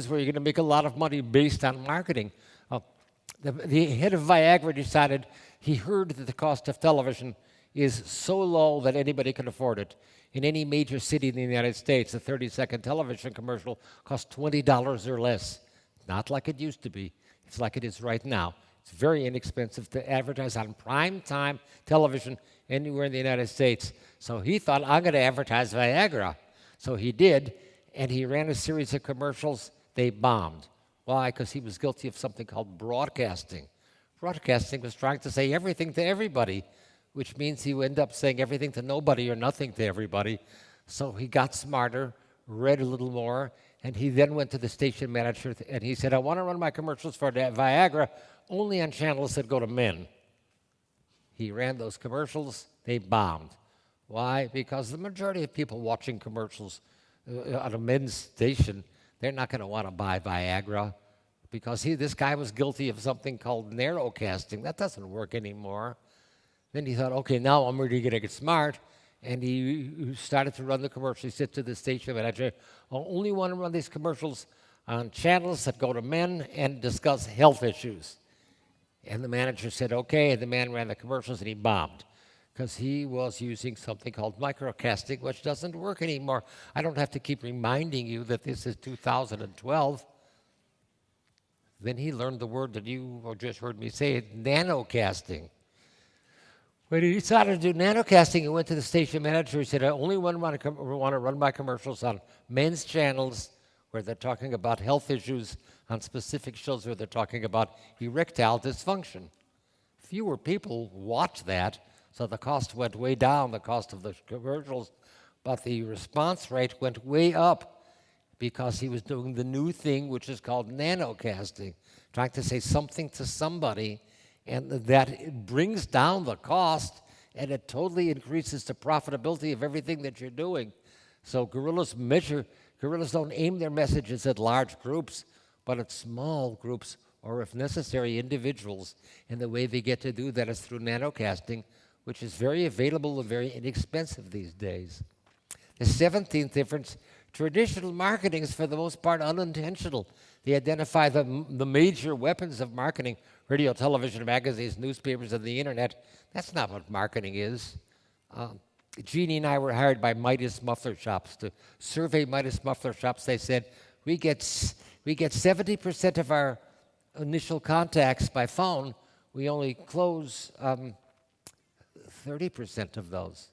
where you're going to make a lot of money based on marketing. The head of Viagra decided he heard that the cost of television is so low that anybody can afford it. In any major city in the United States, a 30-second television commercial costs $20 or less. Not like it used to be. It's like it is right now. It's very inexpensive to advertise on prime time television anywhere in the United States. So he thought, I'm going to advertise Viagra. So he did, and he ran a series of commercials. They bombed. Why? Because he was guilty of something called broadcasting. Broadcasting was trying to say everything to everybody, which means he would end up saying everything to nobody or nothing to everybody. So he got smarter, read a little more, and he then went to the station manager and he said, I want to run my commercials for Viagra only on channels that go to men. He ran those commercials, they bombed. Why? Because the majority of people watching commercials on a men's station, they're not going to want to buy Viagra because this guy was guilty of something called narrowcasting. That doesn't work anymore. Then he thought, okay, now I'm really going to get smart. And he started to run the commercial. He said to the station manager, I only want to run these commercials on channels that go to men and discuss health issues. And the manager said, okay, and the man ran the commercials and he bombed because he was using something called microcasting, which doesn't work anymore. I don't have to keep reminding you that this is 2012. Then he learned the word that you just heard me say, nanocasting. When he decided to do nanocasting, he went to the station manager. He said, I only want to run my commercials on men's channels where they're talking about health issues, on specific shows where they're talking about erectile dysfunction. Fewer people watch that, so the cost went way down, the cost of the commercials, but the response rate went way up because he was doing the new thing, which is called nanocasting, trying to say something to somebody, and that it brings down the cost, and it totally increases the profitability of everything that you're doing. So guerrillas don't aim their messages at large groups, but at small groups, or if necessary, individuals. And the way they get to do that is through nanocasting, which is very available and very inexpensive these days. The 17th difference, traditional marketing is for the most part unintentional. They identify the major weapons of marketing: radio, television, magazines, newspapers, and the internet. That's not what marketing is. Jeannie and I were hired by Midas Muffler Shops to survey Midas Muffler Shops. They said, we get 70% of our initial contacts by phone. We only close 30% of those.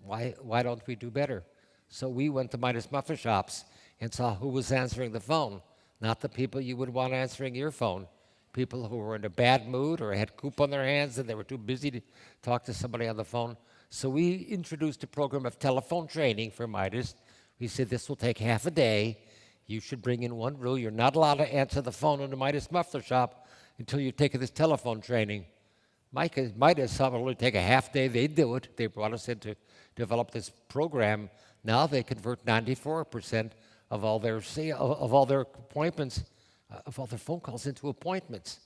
Why don't we do better? So we went to Midas Muffler Shops and saw who was answering the phone, not the people you would want answering your phone. People who were in a bad mood or had goop on their hands and they were too busy to talk to somebody on the phone. So we introduced a program of telephone training for Midas. We said, this will take half a day. You should bring in one rule. You're not allowed to answer the phone in the Midas Muffler Shop until you've taken this telephone training. Midas thought it would only take a half day. They do it. They brought us in to develop this program. Now they convert 94% of all their appointments, of all their phone calls into appointments,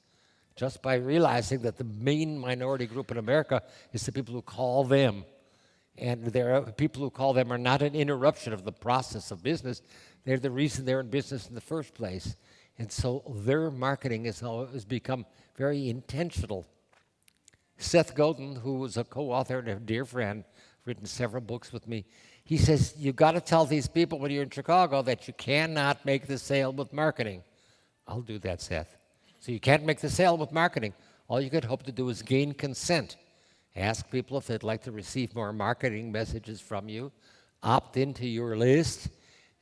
just by realizing that the main minority group in America is the people who call them. And there are people who call them are not an interruption of the process of business. They're the reason they're in business in the first place. And so their marketing has become very intentional. Seth Godin, who was a co-author and a dear friend, written several books with me, he says, you've got to tell these people when you're in Chicago that you cannot make the sale with marketing. I'll do that, Seth. So you can't make the sale with marketing. All you could hope to do is gain consent. Ask people if they'd like to receive more marketing messages from you, opt into your list,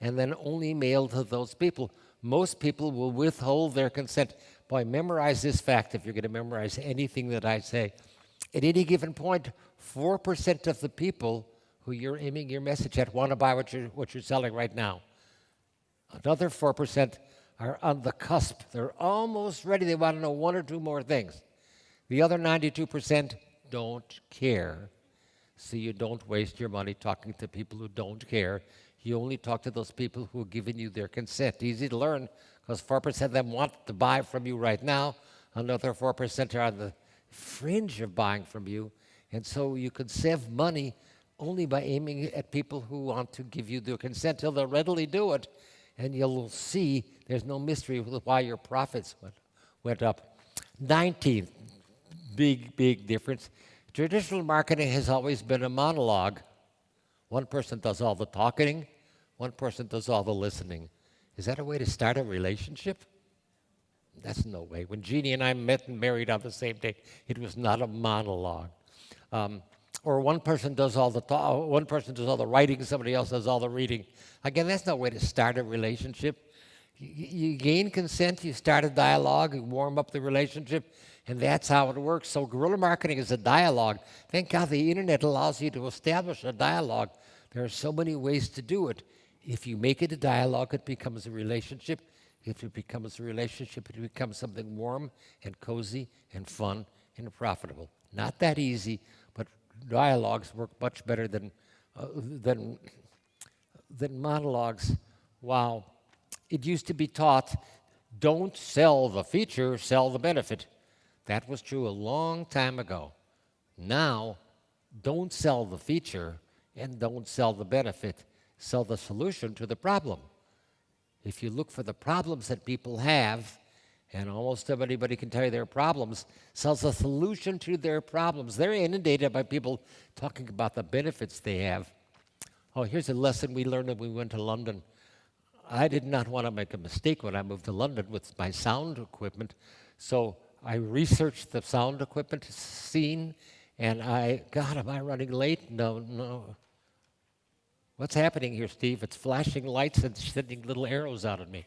and then only mail to those people. Most people will withhold their consent. Boy, memorize this fact if you're going to memorize anything that I say. At any given point, 4% of the people who you're aiming your message at want to buy what you're selling right now. Another 4% are on the cusp. They're almost ready. They want to know one or two more things. The other 92% don't care. So you don't waste your money talking to people who don't care. You only talk to those people who have given you their consent. Easy to learn because 4% of them want to buy from you right now. Another 4% are on the fringe of buying from you. And so you can save money only by aiming at people who want to give you their consent till they'll readily do it. And you'll see there's no mystery with why your profits went up. 19th, big difference. Traditional marketing has always been a monologue. One person does all the talking, one person does all the listening. Is that a way to start a relationship? That's no way. When Jeannie and I met and married on the same day, it was not a monologue. Or one person does all the one person does all the writing, somebody else does all the reading. Again, that's no way to start a relationship. You gain consent, you start a dialogue, you warm up the relationship, and that's how it works. So guerrilla marketing is a dialogue. Thank God the internet allows you to establish a dialogue. There are so many ways to do it. If you make it a dialogue, it becomes a relationship. If it becomes a relationship, it becomes something warm and cozy and fun and profitable. Not that easy, but dialogues work much better than monologues. Wow. It used to be taught, don't sell the feature, sell the benefit. That was true a long time ago. Now, don't sell the feature and don't sell the benefit. Sell the solution to the problem. If you look for the problems that people have, and almost everybody can tell you their problems, sells a solution to their problems. They're inundated by people talking about the benefits they have. Oh, here's a lesson we learned when we went to London. I did not want to make a mistake when I moved to London with my sound equipment, so I researched the sound equipment scene, and God, am I running late? No. What's happening here, Steve? It's flashing lights and sending little arrows out at me.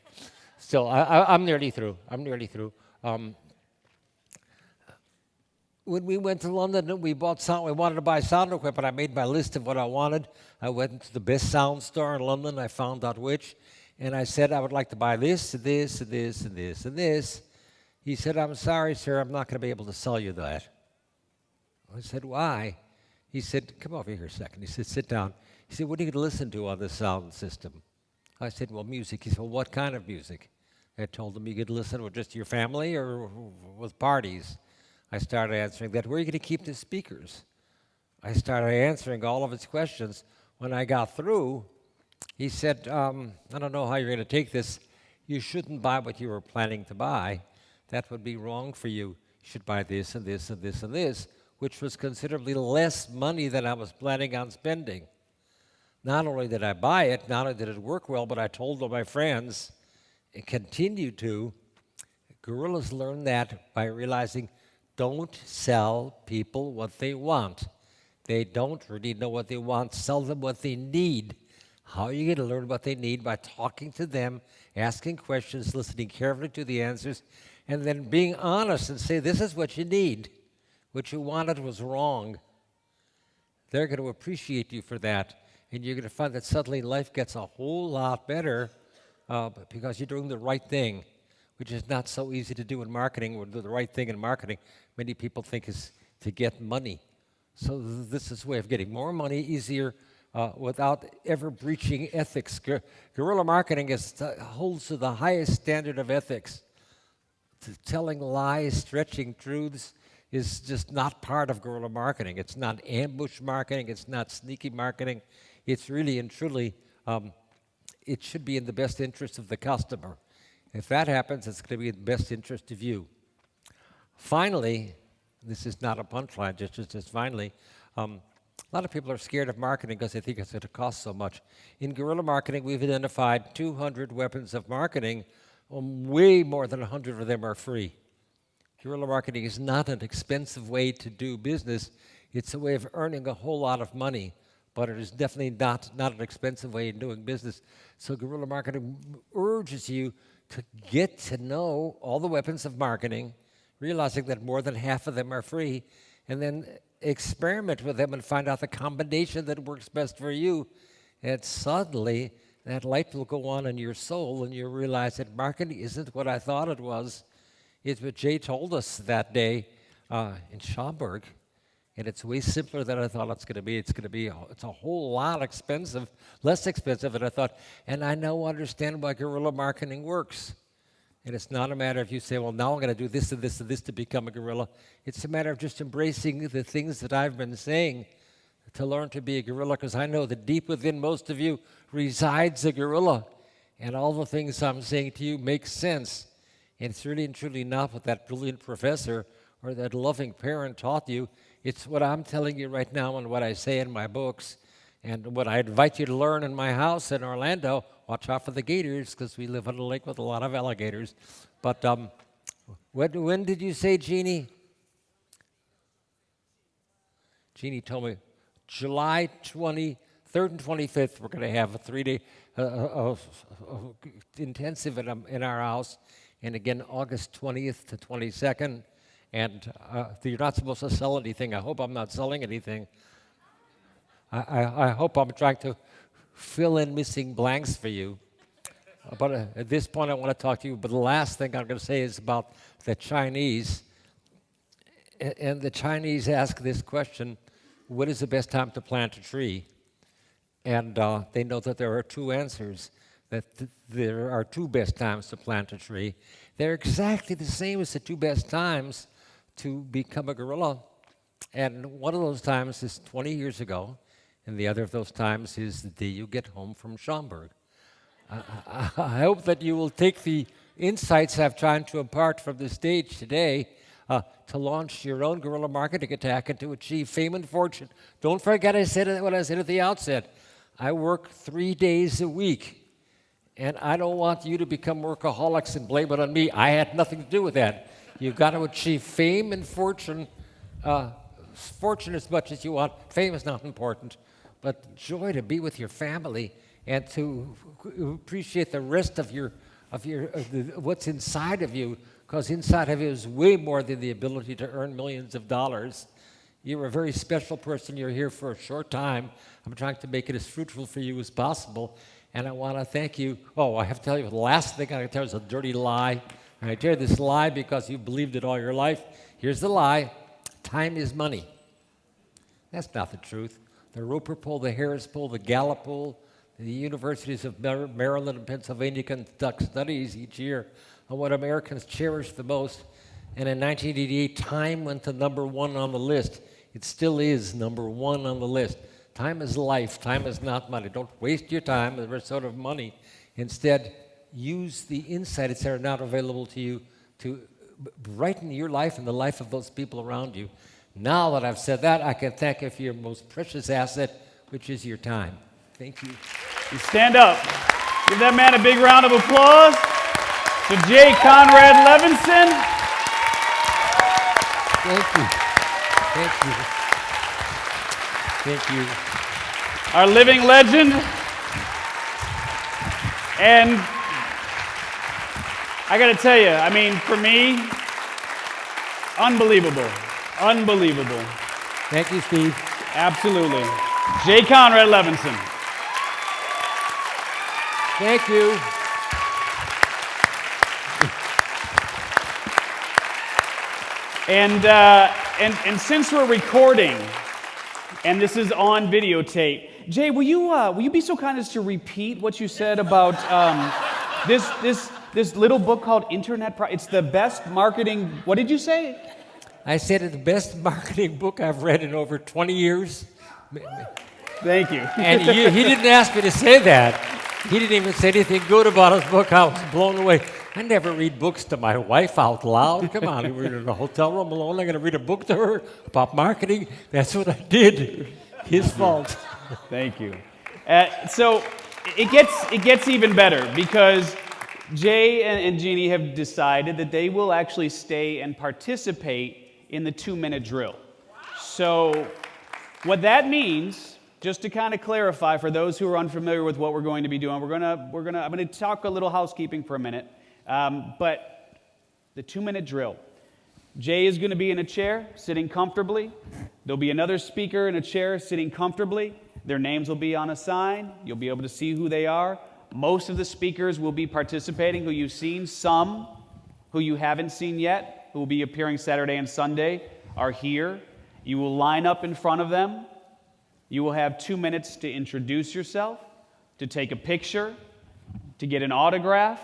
So I'm nearly through. When we went to London, we bought sound. We wanted to buy sound equipment. I made my list of what I wanted. I went to the best sound store in London. I found out which. And I said, I would like to buy this, and this, and this, and this, and this. He said, I'm sorry, sir, I'm not going to be able to sell you that. I said, why? He said, come over here a second. He said, sit down. He said, what are you going to listen to on this sound system? I said, well, music. He said, well, what kind of music? I told him you could listen with just your family or with parties. I started answering that. Where are you going to keep the speakers? I started answering all of his questions. When I got through, he said, I don't know how you're going to take this. You shouldn't buy what you were planning to buy. That would be wrong for you. You should buy this and this and this and this, which was considerably less money than I was planning on spending. Not only did I buy it, not only did it work well, but I told all my friends, and continue to. Guerrillas learn that by realizing don't sell people what they want. They don't really know what they want. Sell them what they need. How are you going to learn what they need? By talking to them, asking questions, listening carefully to the answers, and then being honest and say, this is what you need. What you wanted was wrong. They're going to appreciate you for that. And you're going to find that suddenly life gets a whole lot better because you're doing the right thing, which is not so easy to do in marketing. Or do the right thing in marketing, many people think is to get money. So this is a way of getting more money easier without ever breaching ethics. Guerrilla marketing holds to the highest standard of ethics. Telling lies, stretching truths is just not part of guerrilla marketing. It's not ambush marketing. It's not sneaky marketing. It's really and truly, it should be in the best interest of the customer. If that happens, it's going to be in the best interest of you. Finally, this is not a punchline, just finally, a lot of people are scared of marketing because they think it's going to cost so much. In guerrilla marketing, we've identified 200 weapons of marketing. Way more than 100 of them are free. Guerrilla marketing is not an expensive way to do business. It's a way of earning a whole lot of money, but it is definitely not an expensive way of doing business. So guerrilla marketing urges you to get to know all the weapons of marketing, realizing that more than half of them are free, and then experiment with them and find out the combination that works best for you. And suddenly, that light will go on in your soul, and you'll realize that marketing isn't what I thought it was. It's what Jay told us that day in Schaumburg, and it's way simpler than I thought it's going to be. It's a whole lot expensive, less expensive than I thought, and I now understand why guerrilla marketing works. And it's not a matter of you say, well, now I'm going to do this and this and this to become a guerrilla. It's a matter of just embracing the things that I've been saying to learn to be a guerrilla, because I know that deep within most of you resides a guerrilla, and all the things I'm saying to you make sense. And it's really and truly not what that brilliant professor or that loving parent taught you. It's what I'm telling you right now and what I say in my books and what I invite you to learn in my house in Orlando. Watch out for the gators, because we live on a lake with a lot of alligators. But When did you say, Jeannie? Jeannie told me July 23rd and 25th, we're going to have a 3-day intensive in our house. And again, August 20th to 22nd. And you're not supposed to sell anything. I hope I'm not selling anything. I hope I'm trying to fill in missing blanks for you. But at this point, I want to talk to you. But the last thing I'm going to say is about the Chinese. And the Chinese ask this question, when is the best time to plant a tree? And they know that there are two answers, that there are two best times to plant a tree. They're exactly the same as the two best times to become a gorilla. And one of those times is 20 years ago, and the other of those times is the day you get home from Schaumburg. I hope that you will take the insights I've tried to impart from the stage today to launch your own guerrilla marketing attack and to achieve fame and fortune. Don't forget what I said at the outset. I work 3 days a week, and I don't want you to become workaholics and blame it on me. I had nothing to do with that. You've got to achieve fame and fortune, fortune as much as you want. Fame is not important, but joy to be with your family and to appreciate the rest of what's inside of you, because inside of you is way more than the ability to earn millions of dollars. You're a very special person. You're here for a short time. I'm trying to make it as fruitful for you as possible, and I want to thank you. Oh, I have to tell you, the last thing I can tell you is a dirty lie. And I tell you this lie because you believed it all your life. Here's the lie. Time is money. That's not the truth. The Roper poll, the Harris poll, the Gallup poll, the universities of Maryland and Pennsylvania conduct studies each year on what Americans cherish the most. And in 1988, time went to number one on the list. It still is number one on the list. Time is life. Time is not money. Don't waste your time with the sort of money. Instead, use the insights that are not available to you to brighten your life and the life of those people around you. Now that I've said that, I can thank you for your most precious asset, which is your time. Thank you. You stand up. Give that man a big round of applause. To Jay Conrad Levinson. Thank you. Thank you. Thank you. Our living legend. And I got to tell you, I mean, for me, unbelievable. Unbelievable. Thank you, Steve. Absolutely. Jay Conrad Levinson. Thank you. And since we're recording, and this is on videotape, Jay, will you be so kind as to repeat what you said about this little book called Internet? It's the best marketing. What did you say? I said it's the best marketing book I've read in over 20 years. Thank you. And he didn't ask me to say that. He didn't even say anything good about his book. I was blown away. I never read books to my wife out loud. Come on, we were in a hotel room alone. I'm going to read a book to her about marketing. That's what I did. His fault. Thank you. So it gets even better because Jay and Jeannie have decided that they will actually stay and participate in the 2-minute drill. So what that means, just to kind of clarify for those who are unfamiliar with what we're going to be doing, I'm going to talk a little housekeeping for a minute. But the 2-minute drill. Jay is going to be in a chair, sitting comfortably. There'll be another speaker in a chair, sitting comfortably. Their names will be on a sign. You'll be able to see who they are. Most of the speakers will be participating, who you've seen. Some who you haven't seen yet, who will be appearing Saturday and Sunday, are here. You will line up in front of them. You will have 2 minutes to introduce yourself, to take a picture, to get an autograph,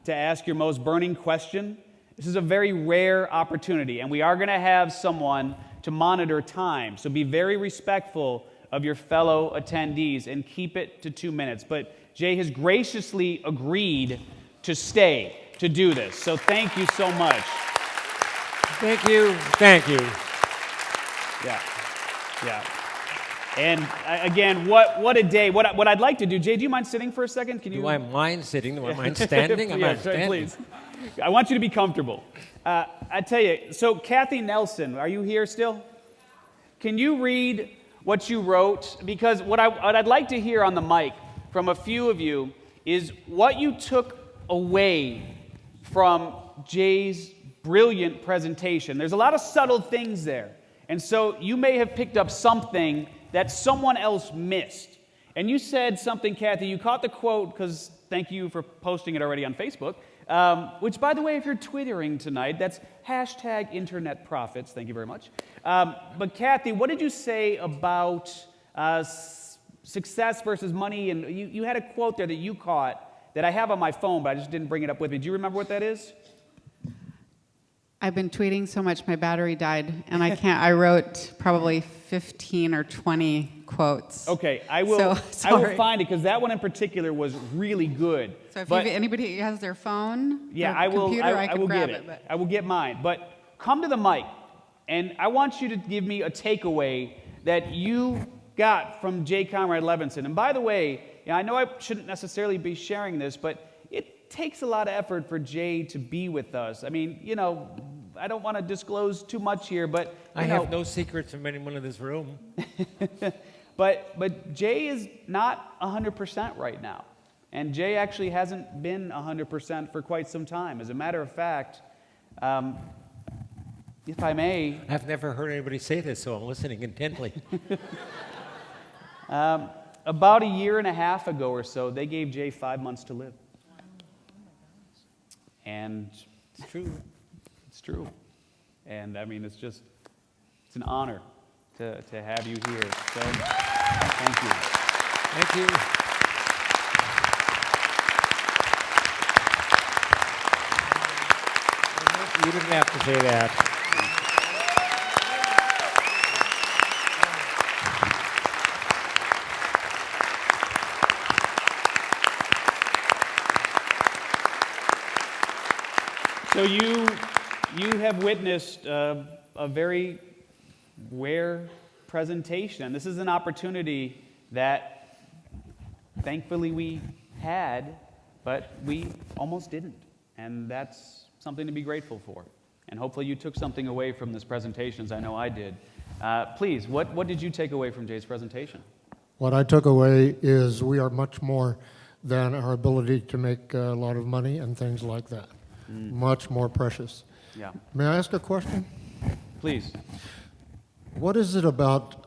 to ask your most burning question. This is a very rare opportunity, and we are going to have someone to monitor time. So be very respectful of your fellow attendees and keep it to 2 minutes. But Jay has graciously agreed to stay to do this. So thank you so much. Thank you. Thank you. Yeah. And again, what a day. What I'd like to do, Jay, do you mind sitting for a second? Do I mind sitting? Do I mind standing? I'm Yeah, not standing. please. I want you to be comfortable. I tell you, so Kathy Nelson, are you here still? Can you read what you wrote? Because what I'd like to hear on the mic from a few of you is what you took away from Jay's brilliant presentation. There's a lot of subtle things there. And so you may have picked up something that someone else missed. And you said something, Kathy, you caught the quote, because thank you for posting it already on Facebook, which, by the way, if you're Twittering tonight, that's hashtag Internet Profits. Thank you very much. But Kathy, what did you say about success versus money? And you had a quote there that you caught that I have on my phone, but I just didn't bring it up with me. Do you remember what that is? I've been tweeting so much my battery died, and I wrote probably 15 or 20 quotes. Okay, I will find it, because that one in particular was really good. So if anybody has their phone, yeah, or I will. computer, I can will grab get it. But. I will get mine. But come to the mic, and I want you to give me a takeaway that you got from Jay Conrad Levinson. And by the way, I know I shouldn't necessarily be sharing this, but it takes a lot of effort for Jay to be with us. I mean, I don't want to disclose too much here, but I have no secrets from anyone in this room. But Jay is not 100% right now. And Jay actually hasn't been 100% for quite some time. As a matter of fact, if I may... I've never heard anybody say this, so I'm listening intently. About a year and a half ago or so, they gave Jay 5 months to live. And it's true. It's true. And I mean, it's an honor to have you here. So, thank you. Thank you. You didn't have to say that. So you have witnessed a very rare presentation. And this is an opportunity that thankfully we had, but we almost didn't. And that's something to be grateful for. And hopefully you took something away from this presentation, as I know I did. Please, what did you take away from Jay's presentation? What I took away is we are much more than our ability to make a lot of money and things like that. Much more precious. Yeah. May I ask a question? Please. What is it about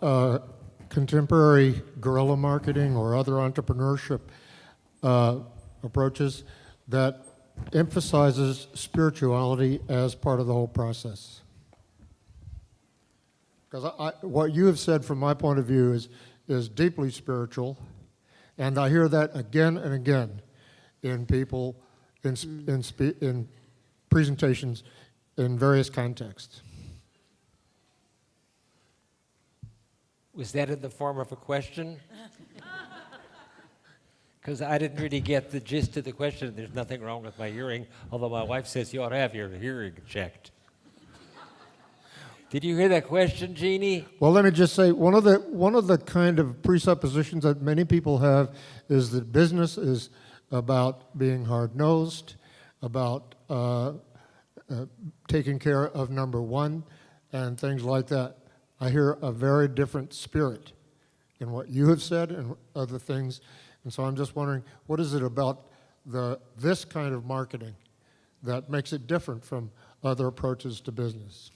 contemporary guerrilla marketing or other entrepreneurship approaches that emphasizes spirituality as part of the whole process? Because what you have said from my point of view is deeply spiritual, and I hear that again and again in people, in presentations in various contexts. Was that in the form of a question? Because I didn't really get the gist of the question. There's nothing wrong with my hearing, although my wife says you ought to have your hearing checked. Did you hear that question, Jeannie? Well, let me just say, one of the kind of presuppositions that many people have is that business is about being hard-nosed, about taking care of number one, and things like that. I hear a very different spirit in what you have said and other things, and so I'm just wondering, what is it about this kind of marketing that makes it different from other approaches to business?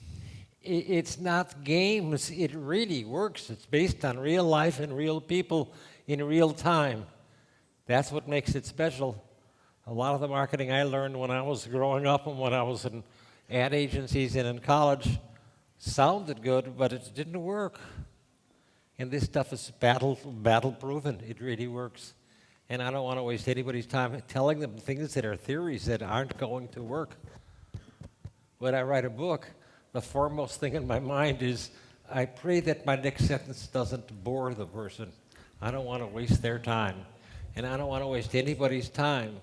It's not games. It really works. It's based on real life and real people in real time. That's what makes it special. A lot of the marketing I learned when I was growing up and when I was in ad agencies and in college sounded good, but it didn't work. And this stuff is battle-proven. It really works. And I don't want to waste anybody's time telling them things that are theories that aren't going to work. When I write a book, the foremost thing in my mind is I pray that my next sentence doesn't bore the person. I don't want to waste their time. And I don't want to waste anybody's time.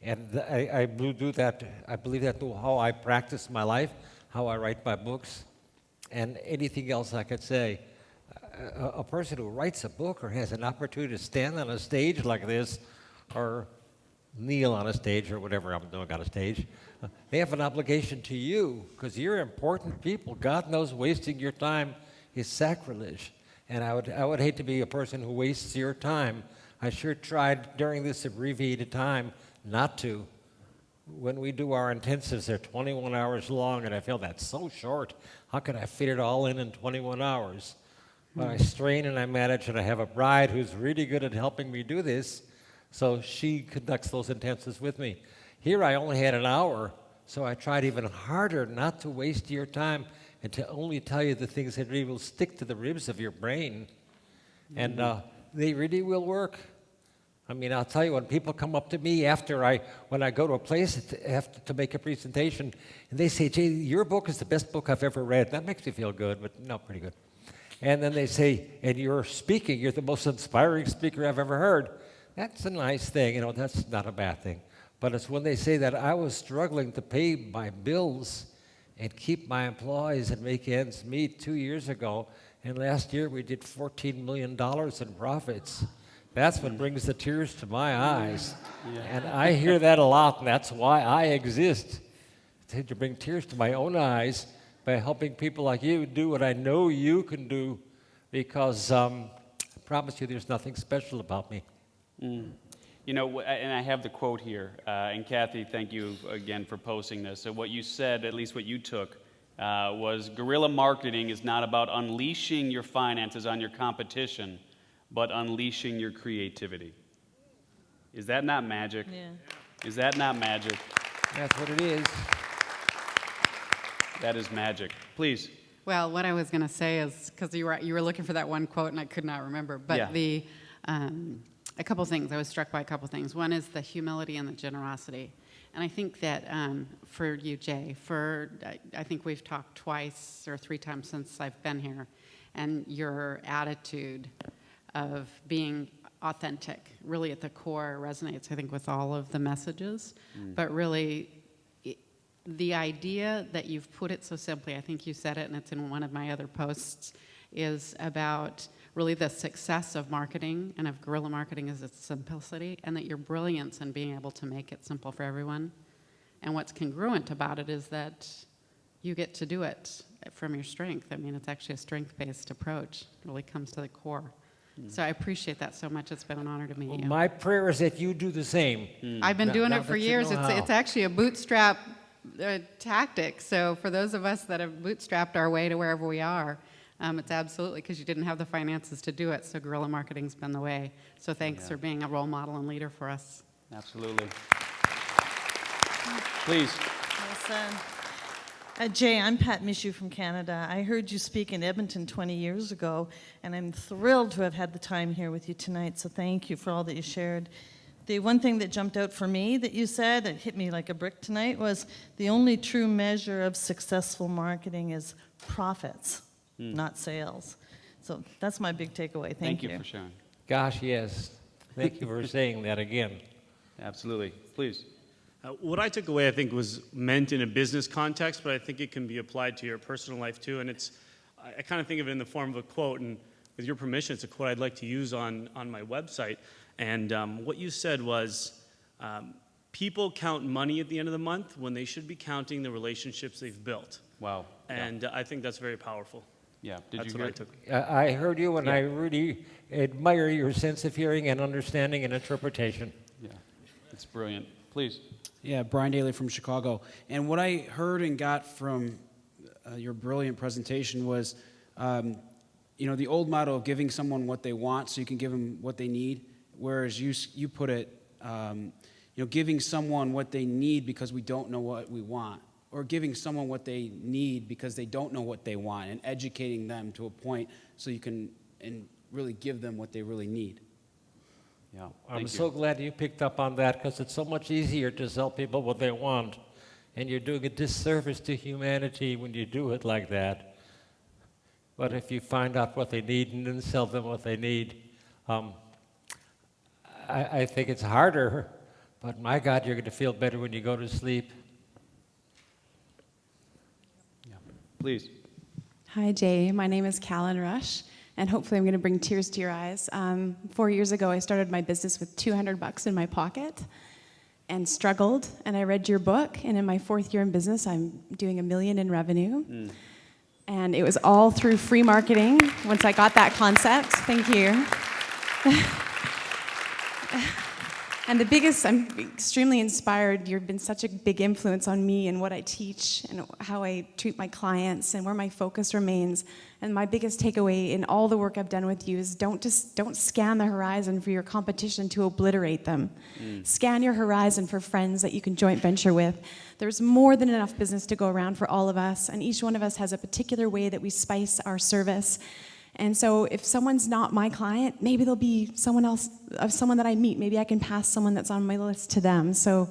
And I do that. I believe that's how I practice my life, how I write my books, and anything else I could say. A person who writes a book or has an opportunity to stand on a stage like this or kneel on a stage or whatever I'm doing on a stage, They have an obligation to you because you're important people. God knows wasting your time is sacrilege. And I would hate to be a person who wastes your time. I sure tried during this abbreviated time not to. When we do our intensives, they're 21 hours long, and I feel that's so short. How could I fit it all in 21 hours? But I strain and I manage, and I have a bride who's really good at helping me do this, so she conducts those intensives with me. Here I only had an hour, so I tried even harder not to waste your time and to only tell you the things that really will stick to the ribs of your brain. And they really will work. I mean, I'll tell you, when people come up to me when I go to a place to make a presentation, and they say, Jay, your book is the best book I've ever read. That makes me feel good, but no, pretty good. And then they say, and you're the most inspiring speaker I've ever heard. That's a nice thing, that's not a bad thing. But it's when they say that I was struggling to pay my bills and keep my employees and make ends meet 2 years ago, and last year we did $14 million in profits. That's what brings the tears to my eyes. Yeah. And I hear that a lot, and that's why I exist, to bring tears to my own eyes by helping people like you do what I know you can do, because I promise you there's nothing special about me. You know, and I have the quote here, and Kathy, thank you again for posting this. So what you said, at least what you took, was guerrilla marketing is not about unleashing your finances on your competition, but unleashing your creativity. Is that not magic? Yeah. Is that not magic? That's what it is. That is magic. Please. Well, what I was going to say is, because you were looking for that one quote and I could not remember, but a couple things. I was struck by a couple things. One is the humility and the generosity. And I think that for you, Jay, I think we've talked twice or 3 times since I've been here, and your attitude of being authentic, really at the core, resonates, I think, with all of the messages. But really, the idea that you've put it so simply, I think you said it, and it's in one of my other posts, is about really the success of marketing and of guerrilla marketing is its simplicity, and that your brilliance in being able to make it simple for everyone. And what's congruent about it is that you get to do it from your strength. I mean, it's actually a strength-based approach. It really comes to the core. So I appreciate that so much. It's been an honor to meet you. My prayer is that you do the same. I've been doing now it for that you years. know how. It's actually a bootstrap tactic. So for those of us that have bootstrapped our way to wherever we are, it's absolutely because you didn't have the finances to do it. So guerrilla marketing's been the way. So thanks for being a role model and leader for us. Absolutely. Please. Yes, Jay, I'm Pat Michaud from Canada. I heard you speak in Edmonton 20 years ago, and I'm thrilled to have had the time here with you tonight, so thank you for all that you shared. The one thing that jumped out for me that you said, it hit me like a brick tonight, was the only true measure of successful marketing is profits, not sales. So that's my big takeaway. Thank you. Thank you for sharing. Gosh, yes. Thank you for saying that again. Absolutely. Please. What I took away, I think, was meant in a business context, but I think it can be applied to your personal life too. And I kind of think of it in the form of a quote, and with your permission, it's a quote I'd like to use on my website. And what you said was, people count money at the end of the month when they should be counting the relationships they've built. Wow. And I think that's very powerful. Yeah. That's what I took. I heard you, and I really admire your sense of hearing and understanding and interpretation. Yeah. It's brilliant. Please. Yeah, Brian Daly from Chicago. And what I heard and got from your brilliant presentation was, the old motto of giving someone what they want so you can give them what they need, whereas you put it, giving someone what they need because we don't know what we want, or giving someone what they need because they don't know what they want, and educating them to a point so you can really give them what they really need. Yeah. I'm so glad you picked up on that, because it's so much easier to sell people what they want. And you're doing a disservice to humanity when you do it like that. But if you find out what they need and then sell them what they need, I think it's harder, but my God, you're going to feel better when you go to sleep. Yeah. Please. Hi, Jay. My name is Callan Rush, and hopefully I'm going to bring tears to your eyes. 4 years ago, I started my business with $200 in my pocket, and struggled, and I read your book, and in my 4th year in business, I'm doing $1 million in revenue. And it was all through free marketing once I got that concept. Thank you. And the biggest, I'm extremely inspired. You've been such a big influence on me and what I teach and how I treat my clients and where my focus remains. And my biggest takeaway in all the work I've done with you is don't scan the horizon for your competition to obliterate them. Scan your horizon for friends that you can joint venture with. There's more than enough business to go around for all of us, and each one of us has a particular way that we spice our service. And so if someone's not my client, maybe there'll be someone else, someone that I meet. Maybe I can pass someone that's on my list to them. So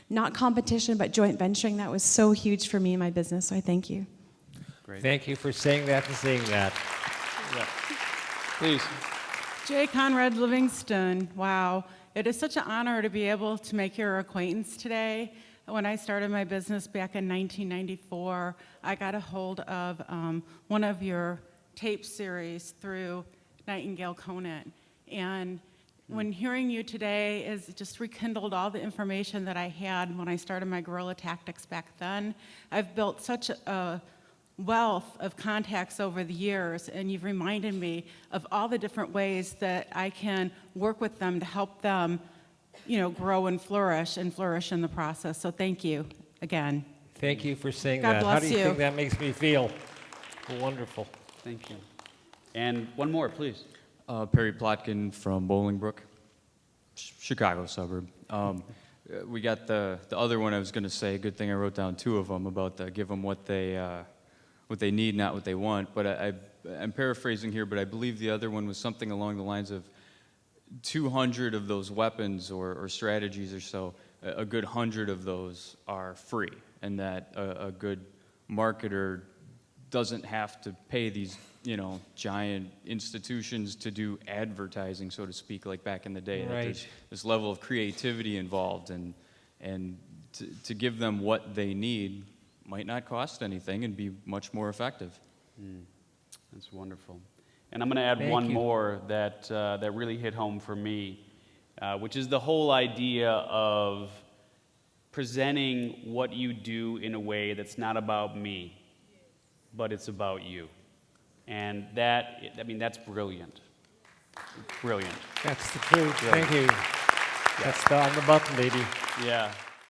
not competition, but joint venturing. That was so huge for me in my business, so I thank you. Great. Thank you for saying that and seeing that. Yeah. Please. Jay Conrad Levinson, wow. It is such an honor to be able to make your acquaintance today. When I started my business back in 1994, I got a hold of one of your tape series through Nightingale Conant. And when hearing you today is just rekindled all the information that I had when I started my guerrilla tactics back then. I've built such a wealth of contacts over the years, and you've reminded me of all the different ways that I can work with them to help them, grow and flourish in the process. So thank you again. Thank you for saying God that. bless How do you you. think that makes me feel? Wonderful. Thank you. And one more, please. Perry Plotkin from Bolingbrook, Chicago suburb. We got the other one I was going to say. Good thing I wrote down 2 of them about give them what they need, not what they want. But I'm paraphrasing here, but I believe the other one was something along the lines of 200 of those weapons or strategies or so, a good 100 of those are free, and that a good marketer doesn't have to pay these, giant institutions to do advertising, so to speak, like back in the day. That Right. there's this level of creativity involved, and to give them what they need might not cost anything and be much more effective. That's wonderful. And I'm going to add Thank one you. more that really hit home for me, which is the whole idea of presenting what you do in a way that's not about me, but it's about you. And that's brilliant. Brilliant. That's the truth. Thank you. That's the on the button, lady. Yeah.